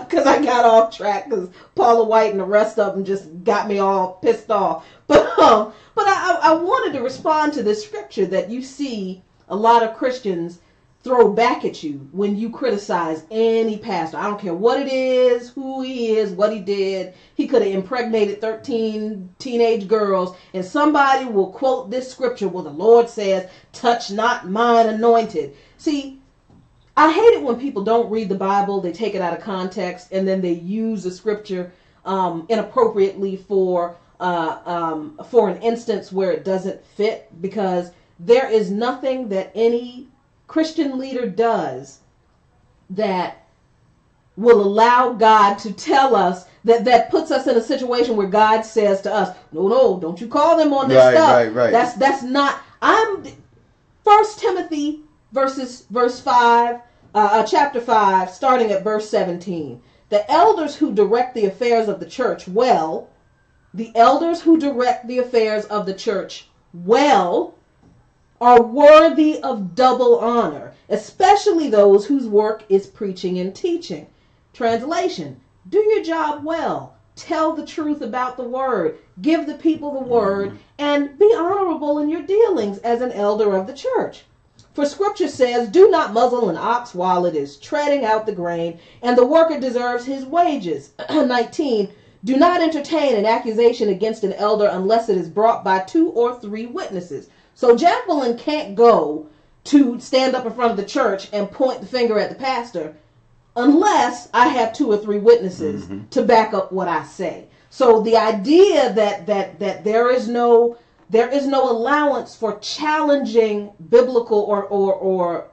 because I got off track because Paula White and the rest of them just got me all pissed off. But I wanted to respond to this scripture that you see a lot of Christians throw back at you when you criticize any pastor. I don't care what it is, who he is, what he did. He could have impregnated 13 teenage girls, and somebody will quote this scripture where the Lord says, "Touch not mine anointed." See, I hate it when people don't read the Bible, they take it out of context, and then they use the scripture inappropriately for an instance where it doesn't fit, because there is nothing that any Christian leader does that will allow God to tell us that puts us in a situation where God says to us, no, don't you call them on this stuff. Right. That's not. I'm 1 Timothy verse 5, chapter 5, starting at verse 17. The elders who direct the affairs of the church well, are worthy of double honor, especially those whose work is preaching and teaching. Translation: do your job well. Tell the truth about the word. Give the people the word, and be honorable in your dealings as an elder of the church. For scripture says, "Do not muzzle an ox while it is treading out the grain, and the worker deserves his wages." 19. Do not entertain an accusation against an elder unless it is brought by 2 or 3 witnesses. So Jacqueline can't go to stand up in front of the church and point the finger at the pastor unless I have 2 or 3 witnesses to back up what I say. So the idea that there is no allowance for challenging biblical or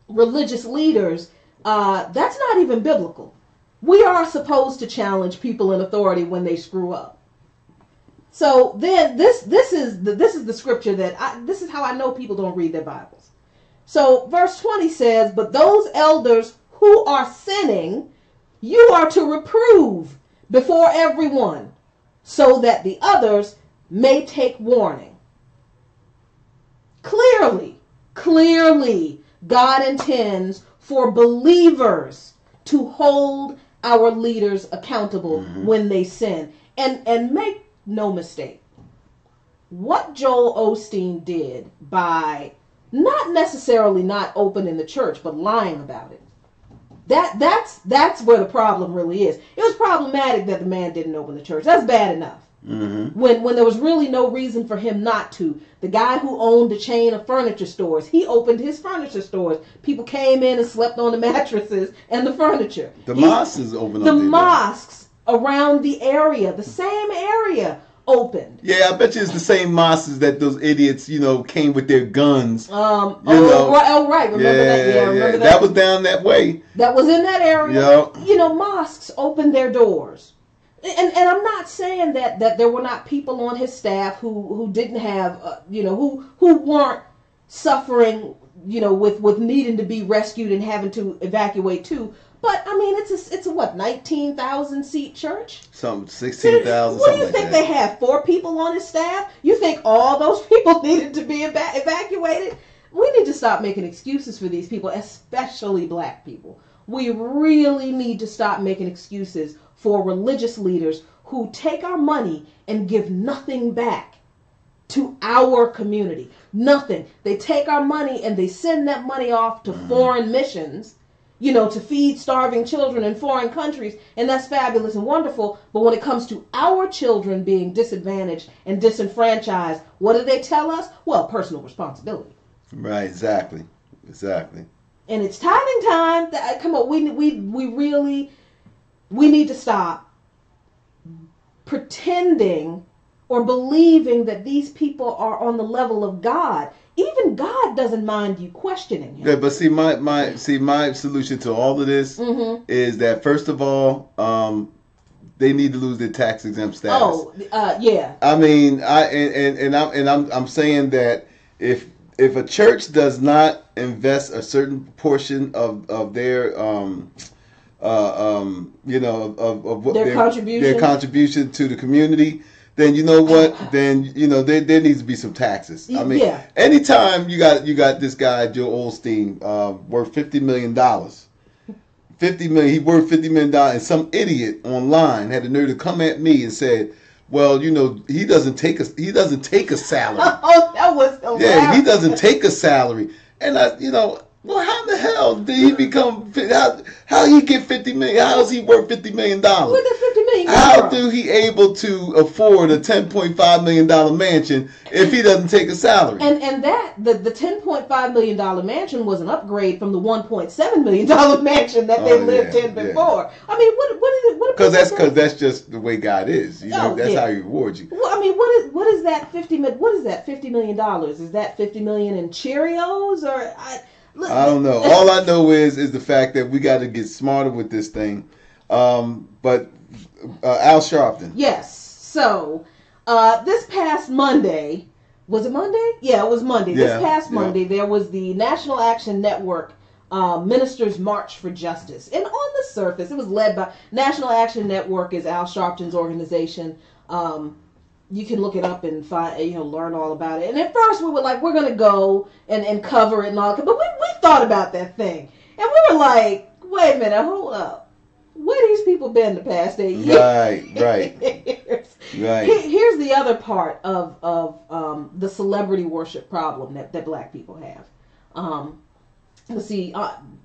religious leaders, that's not even biblical. We are supposed to challenge people in authority when they screw up. So then this is the scripture this is how I know people don't read their Bibles. So verse 20 says, "But those elders who are sinning, you are to reprove before everyone, so that the others may take warning." Clearly, God intends for believers to hold our leaders accountable when they sin. And make no mistake, what Joel Osteen did by not necessarily not opening the church, but lying about it, that's where the problem really is. It was problematic that the man didn't open the church. That's bad enough. When there was really no reason for him not to. The guy who owned a chain of furniture stores, he opened his furniture stores. People came in and slept on the mattresses and the furniture. The mosques opened up. The mosques around the area, the same area, opened. Yeah, I bet you it's the same mosques that those idiots, came with their guns. Right. Remember that? Yeah, remember that? That was down that way. That was in that area. Yeah. Mosques opened their doors. And I'm not saying that there were not people on his staff who didn't have, who weren't suffering, with needing to be rescued and having to evacuate too. But I mean, it's a what, 19,000 seat church? Something 16,000. What do you think they have? 4 people on his staff? You think all those people needed to be evacuated? We need to stop making excuses for these people, especially black people. We really need to stop making excuses for religious leaders who take our money and give nothing back to our community. Nothing. They take our money and they send that money off to foreign missions, to feed starving children in foreign countries, and that's fabulous and wonderful. But when it comes to our children being disadvantaged and disenfranchised, what do they tell us? Well, personal responsibility. Right, exactly. And it's tithing time. Come on, we really need to stop pretending or believing that these people are on the level of God. Even God doesn't mind you questioning him. Yeah, but see, my solution to all of this is that first of all, they need to lose their tax exempt status. Oh, yeah. I mean, I'm saying that if a church does not invest a certain portion of their their contribution to the community, then you know what? Then there needs to be some taxes. I mean, anytime you got this guy Joe Osteen worth $50 million. He worth $50 million, and some idiot online had the nerve to come at me and said, "Well, he doesn't take a salary." Oh, that was hilarious. Yeah, he doesn't take a salary, and well, how the hell did he become? How he get $50 million? How is he worth $50 million? Where did $50 million How do he able to afford a $10.5 million mansion if he doesn't take a salary? And that the $10.5 million mansion was an upgrade from the $1.7 million mansion that they lived in before. Yeah. I mean, what? Because that's just the way God is. That's how He rewards you. Well, I mean, what is that $50 million? Is that $50 million in Cheerios or? I don't know. All I know is the fact that we got to get smarter with this thing. But Al Sharpton. Yes. So this past Monday, was it Monday? Yeah, it was Monday. Yeah, this past Monday, there was the National Action Network Ministers March for Justice. And on the surface, it was led by National Action Network is Al Sharpton's organization. You can look it up and find, learn all about it. And at first we were like, we're going to go and cover it and all. But we thought about that thing. And we were like, wait a minute, hold up. Where these people been the past 8 years? Right. Here's the other part of the celebrity worship problem that black people have. Let's see,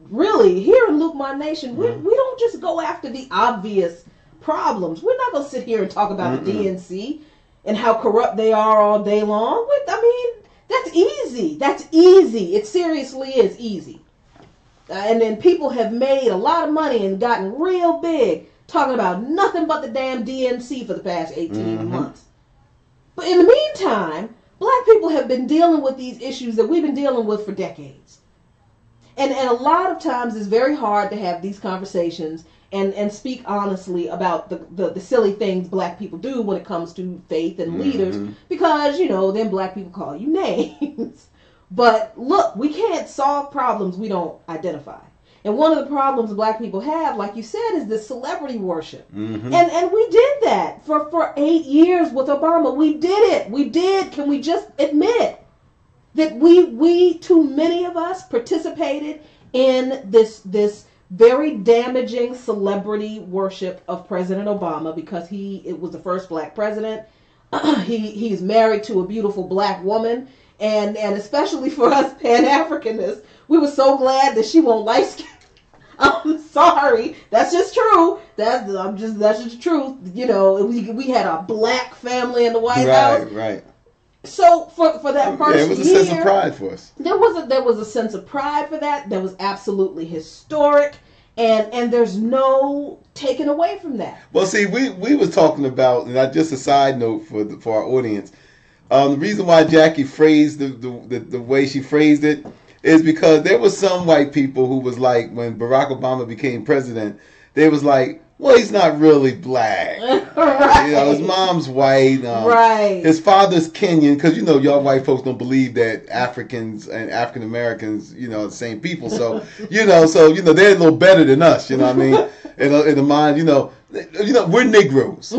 really, here in Luke My Nation, we don't just go after the obvious problems. We're not going to sit here and talk about the DNC and how corrupt they are all day long. I mean, that's easy. That's easy. It seriously is easy. And then people have made a lot of money and gotten real big talking about nothing but the damn DNC for the past 18 months. But in the meantime, black people have been dealing with these issues that we've been dealing with for decades. And a lot of times it's very hard to have these conversations and speak honestly about the silly things black people do when it comes to faith and leaders, because, then black people call you names. But look, we can't solve problems we don't identify. And one of the problems black people have, like you said, is this celebrity worship. And we did that for 8 years with Obama. We did it. We did. Can we just admit that we too many of us participated in this very damaging celebrity worship of President Obama, because it was the first black president. He's married to a beautiful black woman, and especially for us Pan-Africanists, we were so glad that she won't light skin. I'm sorry, that's just true. That's just the truth. We had a black family in the White House. Right. So for that first year, it was a sense of pride for us. There was a sense of pride for that. That was absolutely historic, and there's no taking away from that. Well, see, we was talking about, and just a side note for our audience. The reason why Jackie phrased the way she phrased it is because there was some white people who was like, when Barack Obama became president, they was like, well, he's not really black. Right. His mom's white. Right. His father's Kenyan, because y'all white folks don't believe that Africans and African Americans, are the same people. So they're a little better than us. You know what I mean? In the mind, we're Negroes.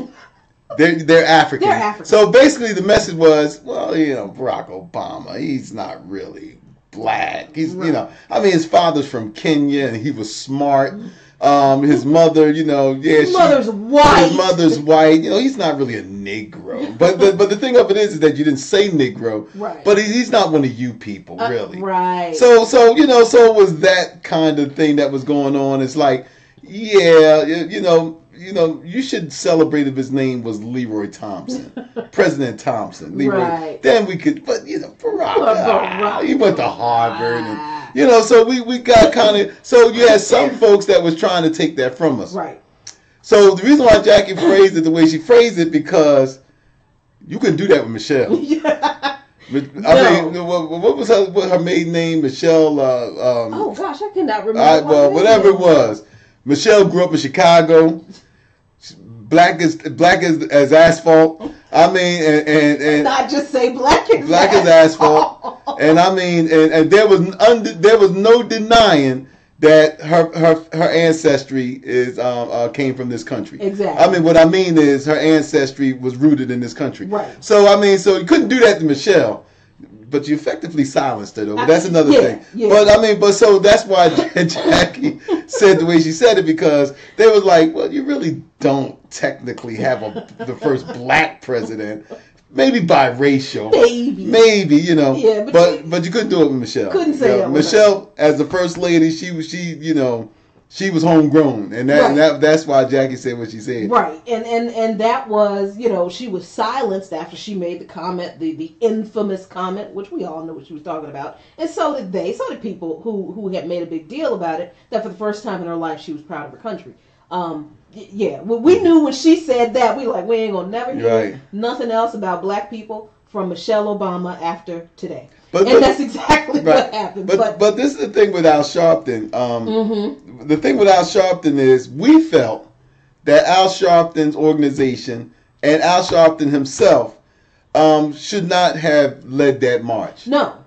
They're African. They're African. So basically, the message was, well, Barack Obama, he's not really black. He's, his father's from Kenya and he was smart. His mother, his mother's white. His mother's white. He's not really a Negro. But the thing of it is that you didn't say Negro. Right. But he's not one of you people, really. Right. So it was that kind of thing that was going on. It's like, you should celebrate if his name was Leroy Thompson, President Thompson. Leroy. Right. Then we could, but Barack, he went to Harvard, and so we got kind of. So you had some folks that was trying to take that from us. Right. So the reason why Jackie phrased it the way she phrased it, because you couldn't do that with Michelle. Yeah. I mean, what was her maiden name? Michelle. Oh gosh, I cannot remember. Well, whatever it was. Michelle grew up in Chicago. Black as asphalt. I mean, and not just say black as asphalt. And I mean, and there was no denying that her ancestry is came from this country. Exactly. I mean, what I mean is her ancestry was rooted in this country. Right. So I mean, so you couldn't do that to Michelle, but you effectively silenced her though. But that's another thing. Yeah. But I mean, so that's why Jackie said the way she said it, because they was like, well, you really don't technically have the first black president. Maybe biracial. Maybe, you know. Yeah, but you couldn't do it with Michelle. Couldn't say that. Michelle, as the first lady, she was homegrown, and that's why Jackie said what she said. Right, and that was, she was silenced after she made the comment, the infamous comment, which we all know what she was talking about, and so did they. So did people who had made a big deal about it. That for the first time in her life, she was proud of her country. Yeah, we knew when she said that, we ain't gonna never hear nothing else about black people from Michelle Obama after today. But that's exactly what happened. But this is the thing with Al Sharpton. The thing with Al Sharpton is we felt that Al Sharpton's organization and Al Sharpton himself should not have led that march. No,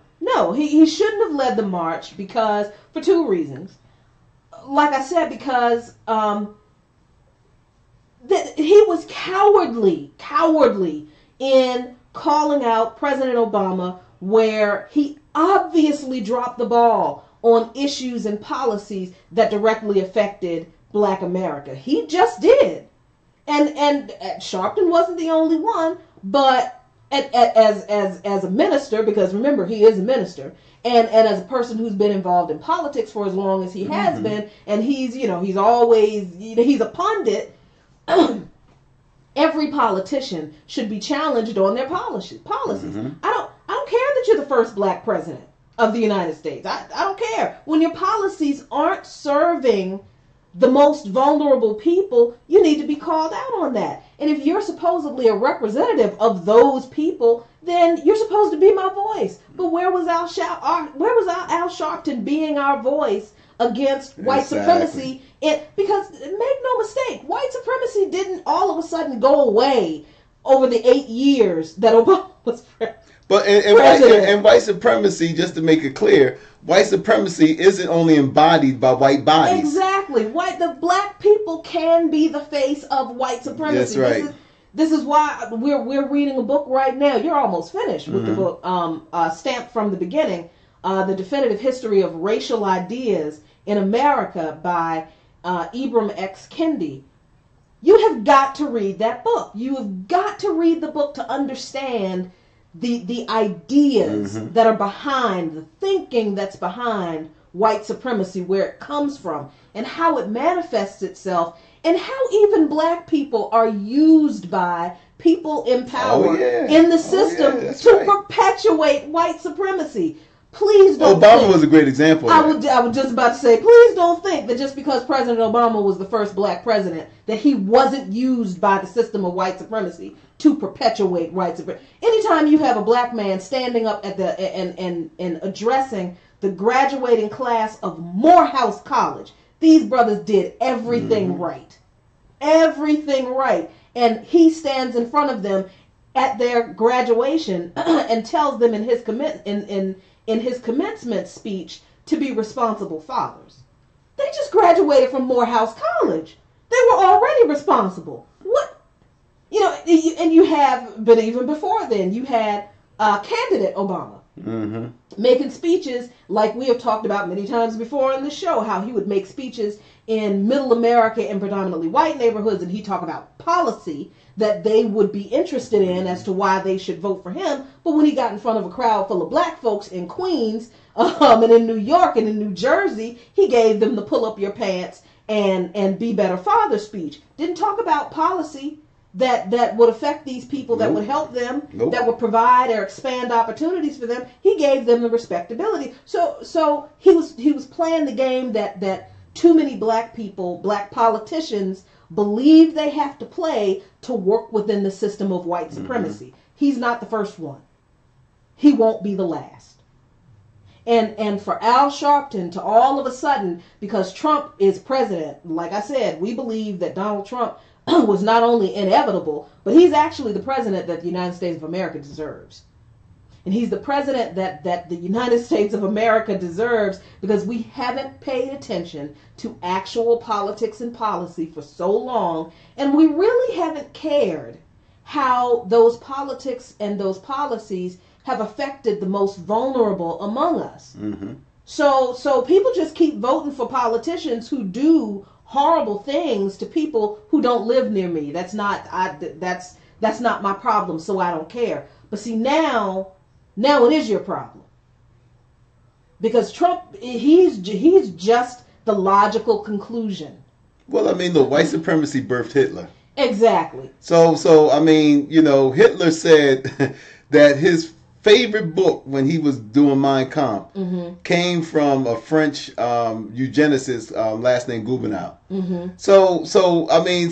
he shouldn't have led the march for two reasons. Like I said, because that he was cowardly in calling out President Obama, where he obviously dropped the ball on issues and policies that directly affected Black America. He just did. And Sharpton wasn't the only one, but as a minister, because remember, he is a minister, and as a person who's been involved in politics for as long as he has been, and he's always, he's a pundit. Every politician should be challenged on their policies. I don't care that you're the first black president of the United States. I don't care. When your policies aren't serving the most vulnerable people, you need to be called out on that. And if you're supposedly a representative of those people, then you're supposed to be my voice. But where was Al Sharpton being our voice against white supremacy? Because make no mistake, white supremacy didn't all of a sudden go away over the 8 years that Obama was president. But and white supremacy, just to make it clear, white supremacy isn't only embodied by white bodies. Exactly. The black people can be the face of white supremacy. That's right. This is why we're reading a book right now. You're almost finished with the book, Stamped from the Beginning, The Definitive History of Racial Ideas in America by Ibram X. Kendi. You have got to read that book. You have got to read the book to understand the ideas that are behind, the thinking that's behind white supremacy, where it comes from, and how it manifests itself, and how even black people are used by people in power in the system perpetuate white supremacy. Please don't Obama was a great example of that. I was just about to say, please don't think that just because President Obama was the first black president, that he wasn't used by the system of white supremacy to perpetuate white supremacy. Anytime you have a black man standing up at and addressing the graduating class of Morehouse College, these brothers did everything right. Everything right. And he stands in front of them at their graduation and tells them in his commencement speech to be responsible fathers. They just graduated from Morehouse College. They were already responsible. What? And you have, but even before then, you had candidate Obama making speeches like we have talked about many times before in the show, how he would make speeches in middle America in predominantly white neighborhoods, and he'd talk about policy that they would be interested in as to why they should vote for him. But when he got in front of a crowd full of black folks in Queens and in New York and in New Jersey, he gave them the pull up your pants and be better father speech. Didn't talk about policy that would affect these people, that would help them, that would provide or expand opportunities for them. He gave them the respectability. So he was playing the game that too many black people, black politicians, believe they have to play to work within the system of white supremacy. He's not the first one. He won't be the last. And for Al Sharpton to all of a sudden, because Trump is president, like I said, we believe that Donald Trump was not only inevitable, but he's actually the president that the United States of America deserves. And he's the president that the United States of America deserves because we haven't paid attention to actual politics and policy for so long. And we really haven't cared how those politics and those policies have affected the most vulnerable among us. So people just keep voting for politicians who do horrible things to people who don't live near me. That's not my problem, so I don't care. But see, now it is your problem. Because Trump, he's just the logical conclusion. Well, I mean, the white supremacy birthed Hitler. Exactly. So I mean, Hitler said that his favorite book when he was doing Mein Kampf came from a French eugenicist, last name Goubinau. So I mean,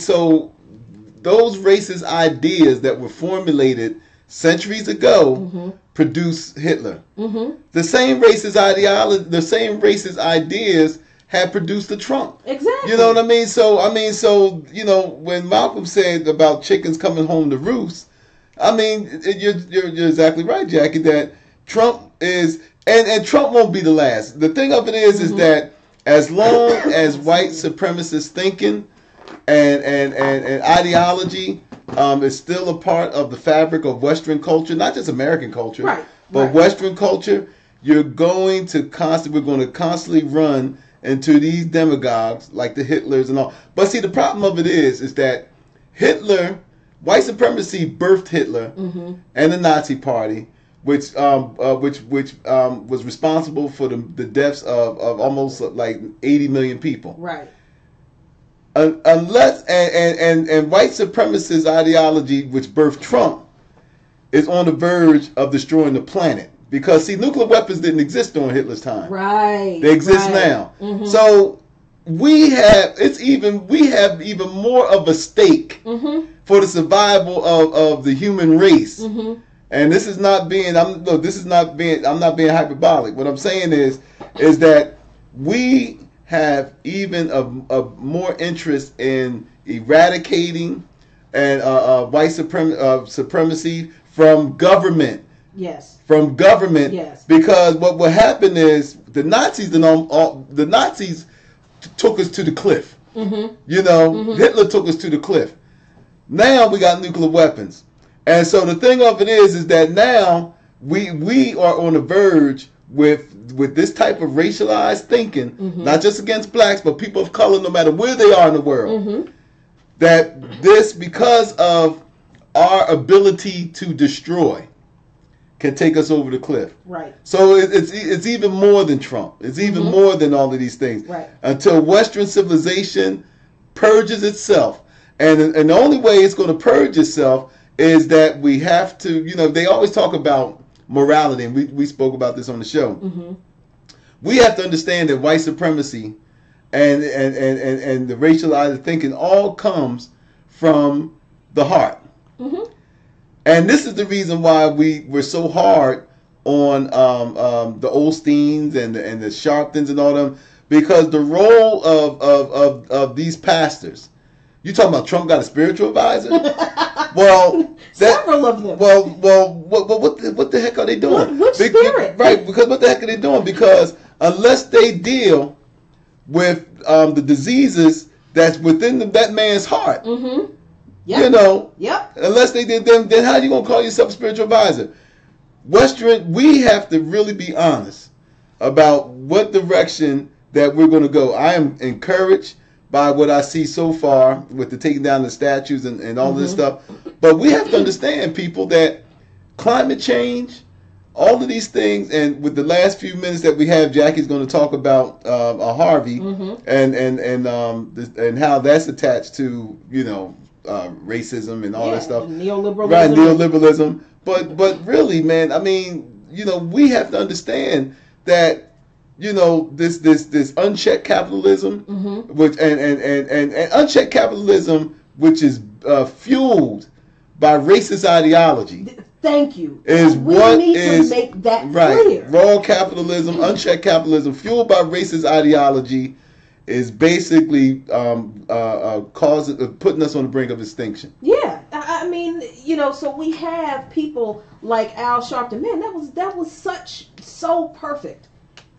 those racist ideas that were formulated centuries ago produced Hitler. The same racist ideology, the same racist ideas had produced the Trump. Exactly. You know what I mean? So when Malcolm said about chickens coming home to roost, I mean, you're exactly right, Jackie, that Trump is, and Trump won't be the last. The thing of it is that as long as white supremacist thinking and ideology is still a part of the fabric of Western culture, not just American culture, but Western culture, we're going to constantly run into these demagogues like the Hitlers and all. But see, the problem of it is that white supremacy birthed Hitler and the Nazi Party, which was responsible for the deaths of almost like 80 million people. Right. Unless and white supremacist ideology, which birthed Trump, is on the verge of destroying the planet. Because see, nuclear weapons didn't exist during Hitler's time. Right. They exist now. So we have even more of a stake for the survival of the human race. And this is not being I'm not being hyperbolic. What I'm saying is that we have even a more interest in eradicating and white supremacy from government. Yes. From government. Yes. Because what will happen is the Nazis took us to the cliff. Hitler took us to the cliff. Now we got nuclear weapons. And so the thing of it is that now we are on the verge with this type of racialized thinking, not just against blacks, but people of color, no matter where they are in the world, that this, because of our ability to destroy, can take us over the cliff. Right. So it's even more than Trump. It's even more than all of these things. Right. Until Western civilization purges itself. And the only way it's going to purge itself is that we have to, they always talk about morality, and we spoke about this on the show. We have to understand that white supremacy and the racialized thinking all comes from the heart. And this is the reason why we're so hard on the Osteens and the Sharptons and all them, because the role of these pastors. You talking about Trump got a spiritual advisor? Well, several of them. Well, what the heck are they doing? Which spirit? Right, because what the heck are they doing? Because unless they deal with the diseases that's within that man's heart, Yep. Unless they did them, then how are you gonna call yourself a spiritual advisor? We have to really be honest about what direction that we're going to go. I am encouraged by what I see so far with the taking down the statues and all this stuff. But we have to understand, people, that climate change, all of these things, and with the last few minutes that we have, Jackie's going to talk about Harvey and how that's attached to racism and all that stuff. Neoliberalism. Right, neoliberalism. But really, man, I mean, we have to understand that this unchecked capitalism, which and unchecked capitalism, which is fueled by racist ideology. Thank you. Is we what need is to make that right. clear. Raw capitalism, unchecked capitalism, fueled by racist ideology, is basically putting us on the brink of extinction. Yeah, I mean, so we have people like Al Sharpton. Man, that was so perfect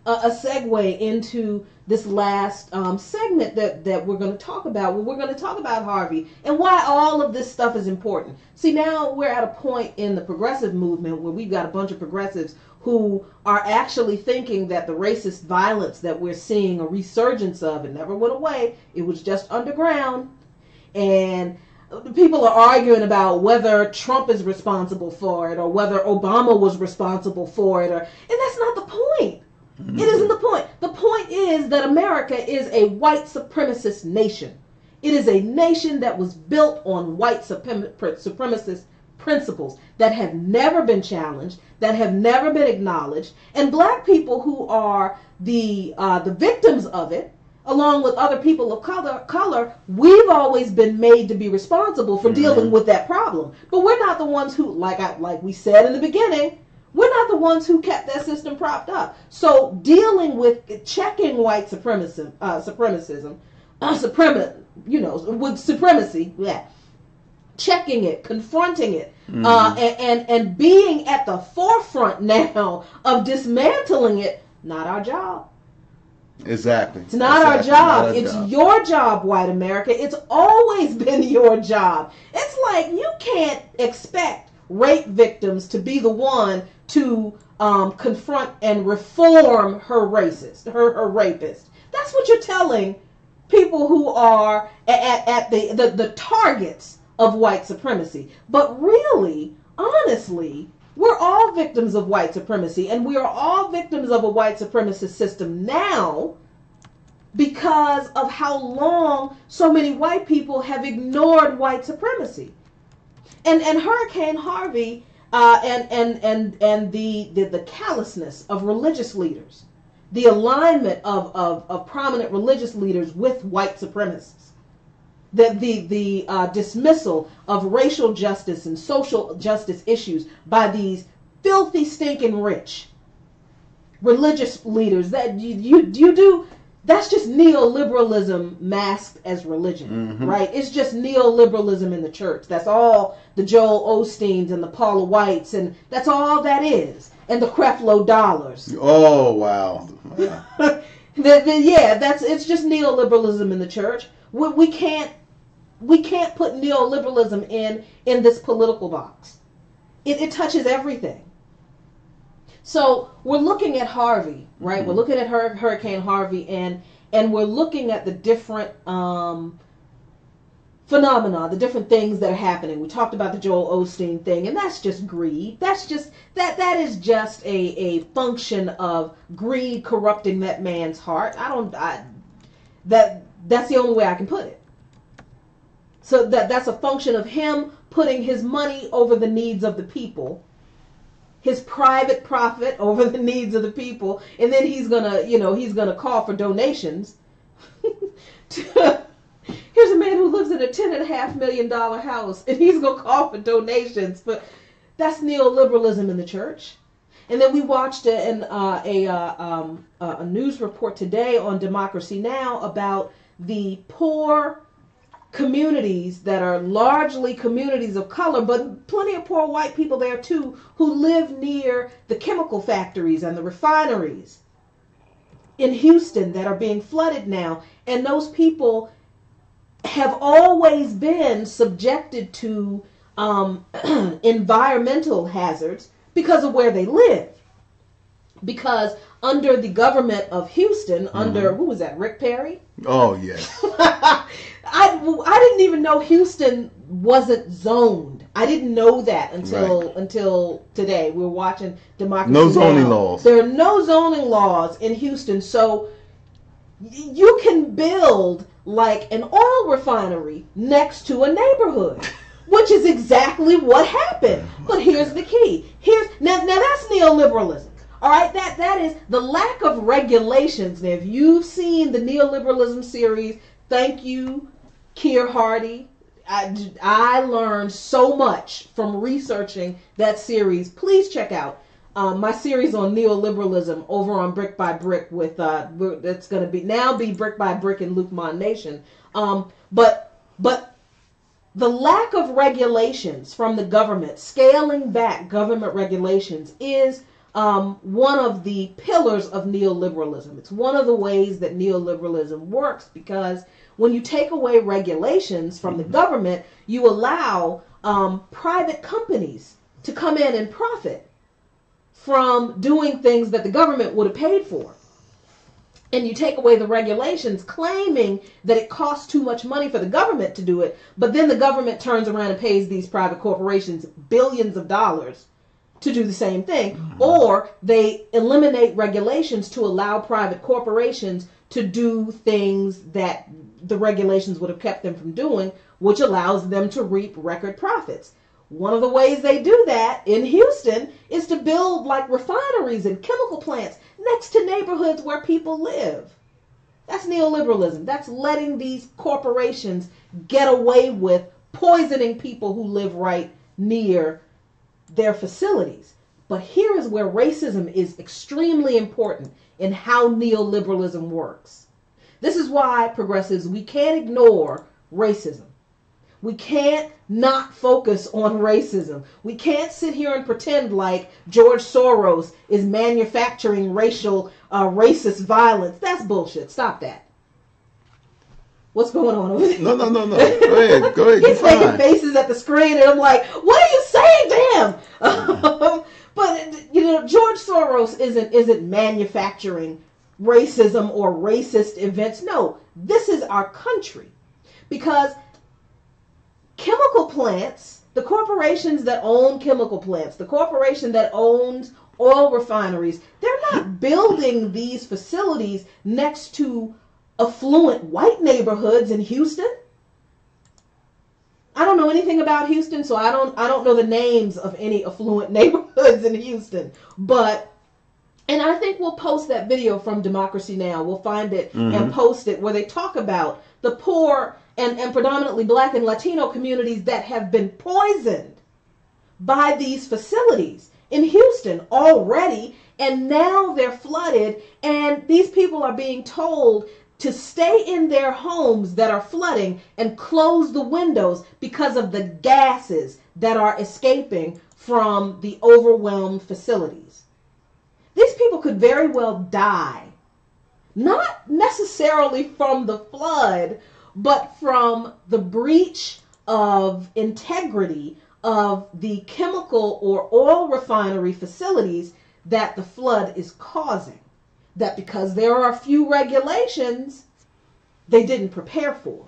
a segue into this last segment that we're going to talk about. Well, we're going to talk about Harvey and why all of this stuff is important. See, now we're at a point in the progressive movement where we've got a bunch of progressives who are actually thinking that the racist violence that we're seeing a resurgence of, it never went away. It was just underground. And people are arguing about whether Trump is responsible for it or whether Obama was responsible for it. And that's not the point. It isn't the point. The point is that America is a white supremacist nation. It is a nation that was built on white supremacist principles that have never been challenged, that have never been acknowledged, and black people who are the victims of it, along with other people of color, we've always been made to be responsible for dealing with that problem. But we're not the ones who, like we said in the beginning, we're not the ones who kept that system propped up. So dealing with checking white supremacy, with supremacy, checking it, confronting it, and being at the forefront now of dismantling it, not our job. Exactly. It's not our job. It's your job, white America. It's always been your job. It's like you can't expect rape victims to be the one to confront and reform her rapist. That's what you're telling people who are at the targets of white supremacy. But really, honestly, we're all victims of white supremacy, and we are all victims of a white supremacist system now because of how long so many white people have ignored white supremacy. And Hurricane Harvey and the callousness of religious leaders, the alignment of prominent religious leaders with white supremacists, the dismissal of racial justice and social justice issues by these filthy, stinking rich religious leaders, that you do. That's just neoliberalism masked as religion, right? It's just neoliberalism in the church. That's all the Joel Osteens and the Paula Whites, and that's all that is. And the Creflo Dollars. Oh, wow. It's just neoliberalism in the church. We can't put neoliberalism in this political box. It touches everything. So we're looking at Harvey, right? We're looking at Hurricane Harvey, and we're looking at the different phenomena, the different things that are happening. We talked about the Joel Osteen thing, and that's just greed. That's just that is just a function of greed corrupting that man's heart. That's the only way I can put it. So that's a function of him putting his money over the needs of the people, his private profit over the needs of the people, and then he's gonna call for donations. Here's a man who lives in a $10.5 million house, and he's gonna call for donations. But that's neoliberalism in the church. And then we watched a news report today on Democracy Now! About the poor communities that are largely communities of color, but plenty of poor white people there too, who live near the chemical factories and the refineries in Houston that are being flooded now. And those people have always been subjected to environmental hazards because of where they live. Because under the government of Houston, under, who was that, Rick Perry? Oh, yes. I didn't even know Houston wasn't zoned. I didn't know that until today. We were watching Democracy Now! No zoning laws. There are no zoning laws in Houston, so you can build like an oil refinery next to a neighborhood, which is exactly what happened. But here's the key. Now that's neoliberalism. All right, that is the lack of regulations. Now, if you've seen the Neoliberalism series, thank you, Keir Hardy. I learned so much from researching that series. Please check out my series on neoliberalism over on Brick by Brick with that's going to be Brick by Brick in Luke Mon Nation. But the lack of regulations from the government, scaling back government regulations, is one of the pillars of neoliberalism. It's one of the ways that neoliberalism works, because when you take away regulations from the government, you allow private companies to come in and profit from doing things that the government would have paid for. And you take away the regulations, claiming that it costs too much money for the government to do it, but then the government turns around and pays these private corporations billions of dollars to do the same thing. Or they eliminate regulations to allow private corporations to do things that the regulations would have kept them from doing, which allows them to reap record profits. One of the ways they do that in Houston is to build like refineries and chemical plants next to neighborhoods where people live. That's neoliberalism. That's letting these corporations get away with poisoning people who live right near their facilities. But here is where racism is extremely important in how neoliberalism works. This is why, progressives, we can't ignore racism. We can't not focus on racism. We can't sit here and pretend like George Soros is manufacturing racist violence. That's bullshit. Stop that. What's going on over there? No. Go ahead. He's making faces at the screen, and I'm like, what are you saying to him? But George Soros isn't manufacturing racism or racist events. No, this is our country, because chemical plants, the corporations that own chemical plants, the corporation that owns oil refineries, they're not building these facilities next to affluent white neighborhoods in Houston. I don't know anything about Houston, so I don't know the names of any affluent neighborhoods in Houston. And I think we'll post that video from Democracy Now! We'll find it and post it, where they talk about the poor and predominantly Black and Latino communities that have been poisoned by these facilities in Houston already, and now they're flooded, and these people are being told to stay in their homes that are flooding and close the windows because of the gases that are escaping from the overwhelmed facilities. These people could very well die, not necessarily from the flood, but from the breach of integrity of the chemical or oil refinery facilities that the flood is causing. That because there are a few regulations they didn't prepare for.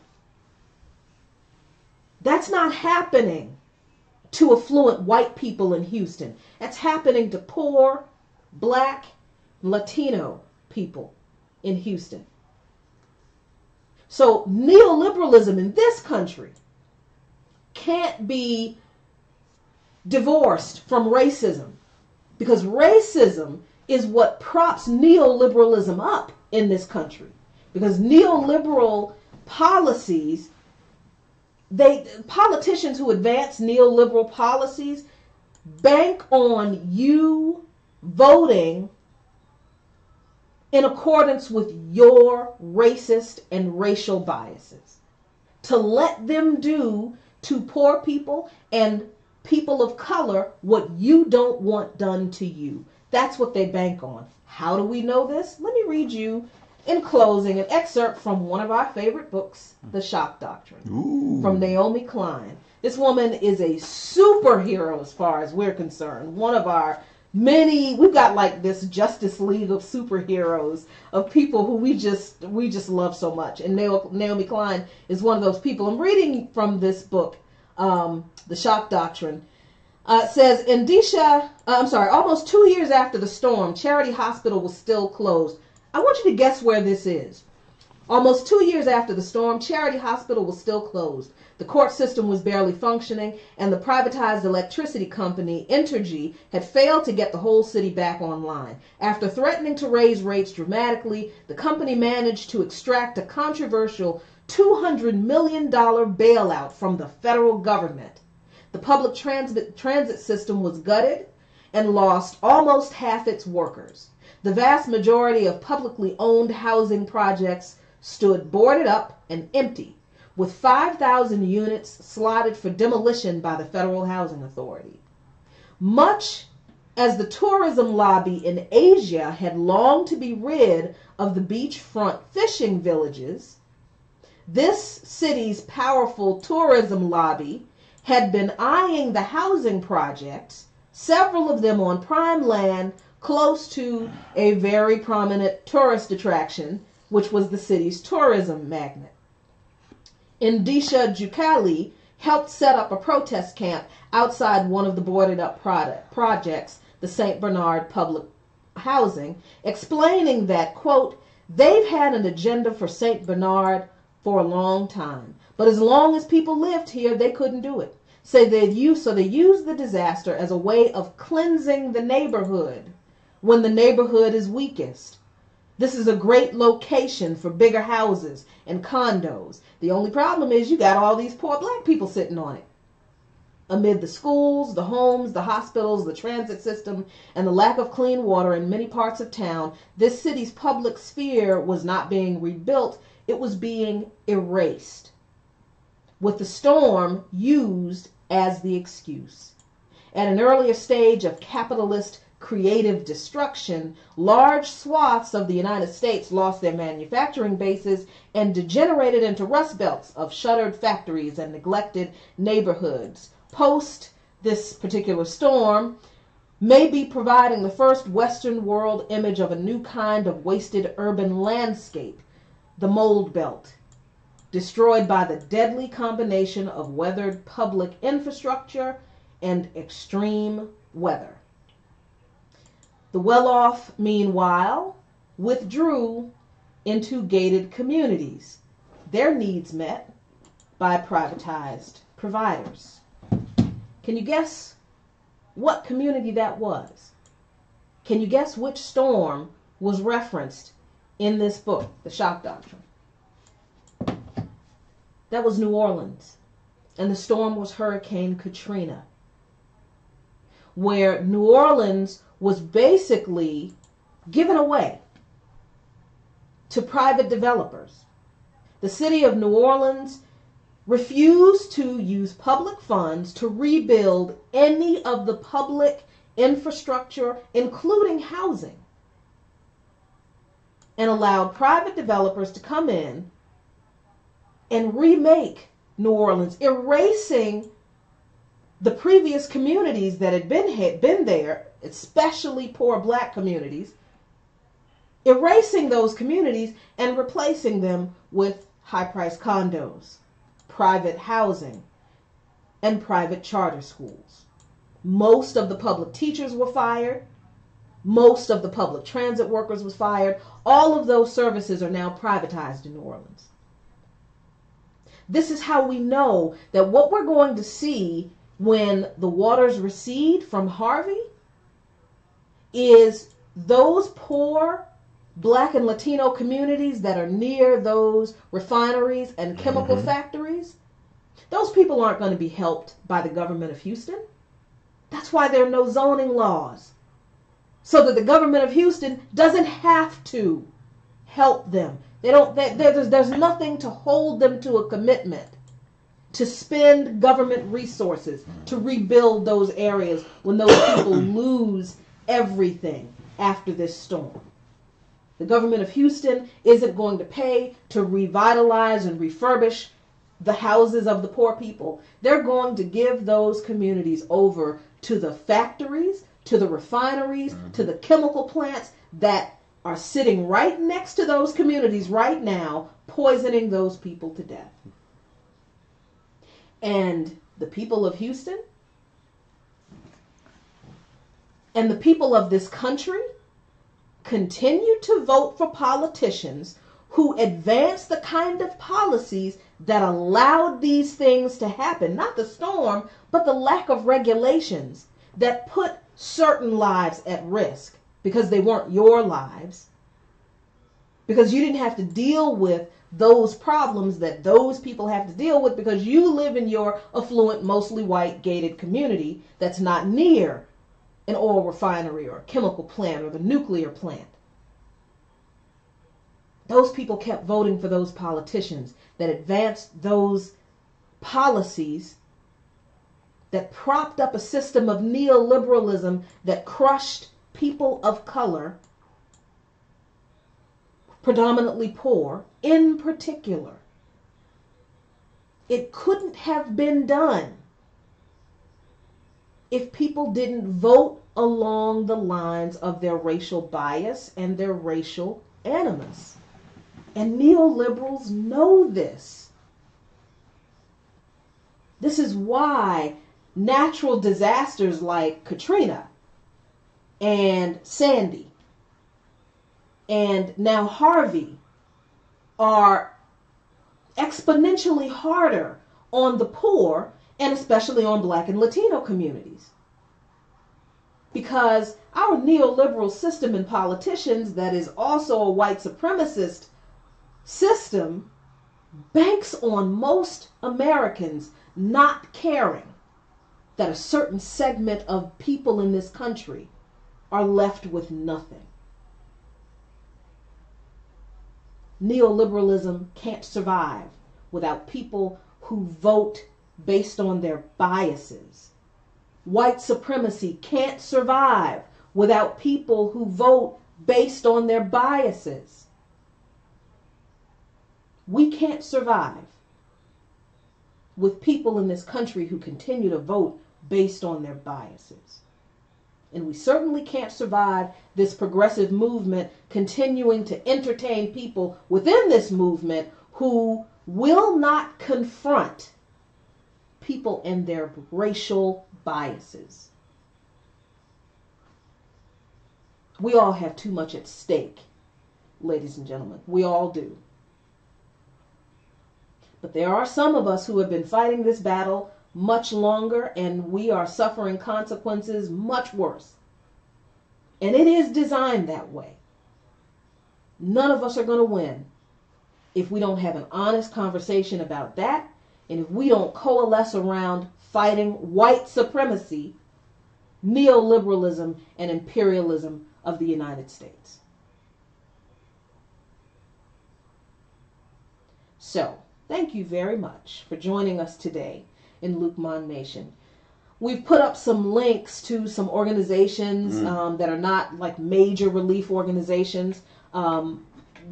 That's not happening to affluent white people in Houston. That's happening to poor Black, Latino people in Houston. So neoliberalism in this country can't be divorced from racism, because racism is what props neoliberalism up in this country. Because neoliberal policies, politicians who advance neoliberal policies bank on you voting in accordance with your racist and racial biases, to let them do to poor people and people of color what you don't want done to you. That's what they bank on. How do we know this? Let me read you, in closing, an excerpt from one of our favorite books, The Shock Doctrine, from Naomi Klein. This woman is a superhero as far as we're concerned. One of our many, we've got like this Justice League of superheroes, of people who we just love so much. And Naomi Klein is one of those people. I'm reading from this book, The Shock Doctrine. Says, almost 2 years after the storm, Charity Hospital was still closed. I want you to guess where this is. Almost 2 years after the storm, Charity Hospital was still closed. The court system was barely functioning, and the privatized electricity company, Entergy, had failed to get the whole city back online. After threatening to raise rates dramatically, the company managed to extract a controversial $200 million bailout from the federal government. The public transit system was gutted and lost almost half its workers. The vast majority of publicly owned housing projects stood boarded up and empty, with 5,000 units slotted for demolition by the Federal Housing Authority. Much as the tourism lobby in Asia had longed to be rid of the beachfront fishing villages, this city's powerful tourism lobby had been eyeing the housing projects, several of them on prime land close to a very prominent tourist attraction, which was the city's tourism magnet. Indisha Jucali helped set up a protest camp outside one of the boarded up projects, the St. Bernard Public Housing, explaining that, quote, they've had an agenda for St. Bernard for a long time, but as long as people lived here, they couldn't do it. So they used the disaster as a way of cleansing the neighborhood when the neighborhood is weakest. This is a great location for bigger houses and condos. The only problem is you got all these poor black people sitting on it. Amid the schools, the homes, the hospitals, the transit system, and the lack of clean water in many parts of town, this city's public sphere was not being rebuilt, it was being erased, with the storm used as the excuse. At an earlier stage of capitalist creative destruction, large swaths of the United States lost their manufacturing bases and degenerated into rust belts of shuttered factories and neglected neighborhoods. Post this particular storm may be providing the first Western world image of a new kind of wasted urban landscape, the mold belt, destroyed by the deadly combination of weathered public infrastructure and extreme weather. The well-off, meanwhile, withdrew into gated communities, their needs met by privatized providers. Can you guess what community that was? Can you guess which storm was referenced in this book, The Shock Doctrine? That was New Orleans, and the storm was Hurricane Katrina, where New Orleans was basically given away to private developers. The city of New Orleans refused to use public funds to rebuild any of the public infrastructure, including housing, and allowed private developers to come in and remake New Orleans, erasing the previous communities that had been there, especially poor black communities, erasing those communities and replacing them with high-priced condos, private housing, and private charter schools. Most of the public teachers were fired. Most of the public transit workers was fired. All of those services are now privatized in New Orleans. This is how we know that what we're going to see when the waters recede from Harvey is those poor Black and Latino communities that are near those refineries and chemical factories. Those people aren't going to be helped by the government of Houston. That's why there are no zoning laws, so that the government of Houston doesn't have to help them. There's nothing to hold them to a commitment to spend government resources to rebuild those areas when those people lose everything after this storm. The government of Houston isn't going to pay to revitalize and refurbish the houses of the poor people. They're going to give those communities over to the factories, to the refineries, to the chemical plants that are sitting right next to those communities right now, poisoning those people to death. And the people of Houston and the people of this country continue to vote for politicians who advanced the kind of policies that allowed these things to happen. Not the storm, but the lack of regulations that put certain lives at risk because they weren't your lives. Because you didn't have to deal with those problems that those people have to deal with because you live in your affluent, mostly white, gated community that's not near an oil refinery or a chemical plant or the nuclear plant. Those people kept voting for those politicians that advanced those policies that propped up a system of neoliberalism that crushed people of color, predominantly poor, in particular. It couldn't have been done if people didn't vote along the lines of their racial bias and their racial animus. And neoliberals know this. This is why natural disasters like Katrina and Sandy and now Harvey are exponentially harder on the poor and especially on Black and Latino communities. Because our neoliberal system and politicians that is also a white supremacist system banks on most Americans not caring that a certain segment of people in this country are left with nothing. Neoliberalism can't survive without people who vote based on their biases. White supremacy can't survive without people who vote based on their biases. We can't survive with people in this country who continue to vote based on their biases. And we certainly can't survive this progressive movement continuing to entertain people within this movement who will not confront people and their racial biases. We all have too much at stake, ladies and gentlemen. We all do. But there are some of us who have been fighting this battle much longer, and we are suffering consequences much worse. And it is designed that way. None of us are going to win if we don't have an honest conversation about that, and if we don't coalesce around fighting white supremacy, neoliberalism, and imperialism of the United States. So, thank you very much for joining us today in Luke Mon Nation. We've put up some links to some organizations that are not like major relief organizations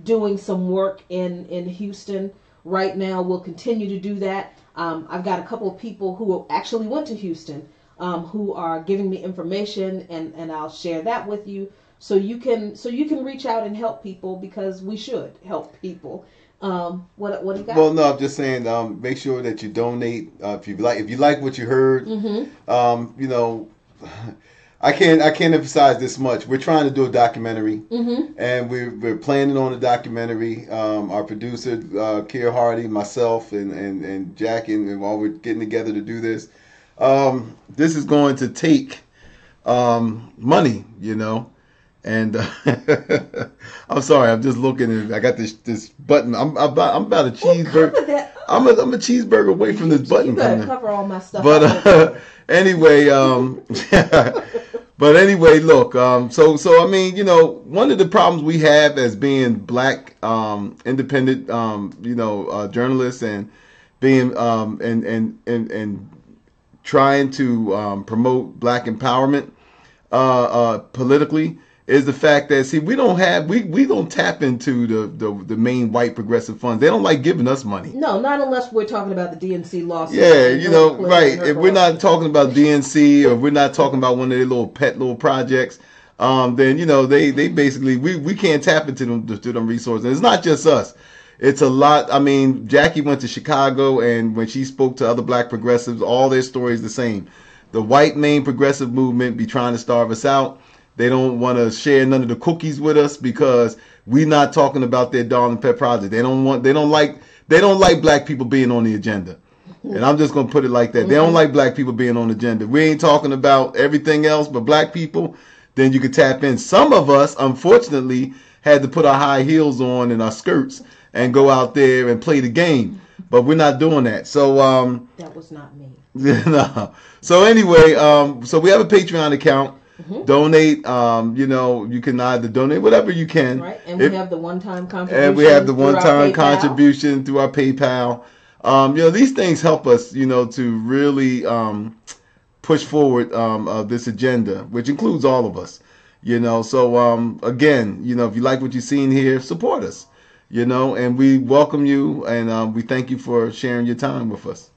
doing some work in Houston right now. We'll continue to do that. I've got a couple of people who actually went to Houston who are giving me information, and I'll share that with you so you can reach out and help people, because we should help people. What do you got? Well, no, I'm just saying, make sure that you donate if you like what you heard. Mm-hmm. You know, I can't emphasize this much. We're trying to do a documentary, and we're planning on a documentary. Our producer, Kier Hardy, myself, and Jack, and while we're getting together to do this, this is going to take money, you know. And I'm sorry, I'm just looking, and I got this button. I'm about a cheeseburger. I'm a cheeseburger away from this button. You better cover all my stuff. But anyway, look. So I mean, you know, one of the problems we have as being Black, independent, journalists, and being and trying to promote Black empowerment politically, is the fact that, see, we don't tap into the main white progressive funds. They don't like giving us money. No, not unless we're talking about the DNC lawsuit. Yeah, you know, right. If we're not talking about DNC, or we're not talking about one of their little projects, then, you know, they basically, we can't tap into them resources. And it's not just us. It's a lot. I mean, Jackie went to Chicago, and when she spoke to other Black progressives, all their stories the same. The white main progressive movement be trying to starve us out. They don't want to share none of the cookies with us because we're not talking about their darling pet project. They don't like black people being on the agenda. And I'm just going to put it like that. They don't like black people being on the agenda. We ain't talking about everything else but black people. Then you could tap in. Some of us, unfortunately, had to put our high heels on and our skirts and go out there and play the game. But we're not doing that. So that was not me. No. So anyway, so we have a Patreon account. Donate. You can either donate whatever you can. Right. And we have the one-time contribution. And we have the one-time contribution through our PayPal. These things help us, to really push forward this agenda, which includes all of us. So again, if you like what you've seen here, support us. And we welcome you, and we thank you for sharing your time with us.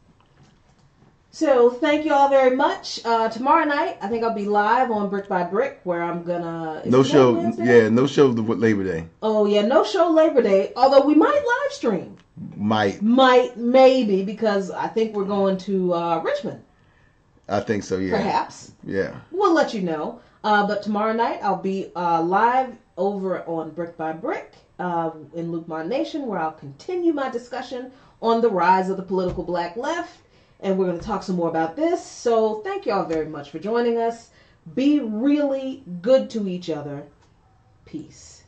So thank you all very much. Tomorrow night, I think I'll be live on Brick by Brick, where I'm gonna. No show Labor Day. Oh yeah, no show Labor Day. Although we might live stream. Maybe, because I think we're going to Richmond. I think so. Yeah. Perhaps. Yeah. We'll let you know. But tomorrow night I'll be live over on Brick by Brick in Luke Mon Nation, where I'll continue my discussion on the rise of the political black left. And we're going to talk some more about this. So thank you all very much for joining us. Be really good to each other. Peace.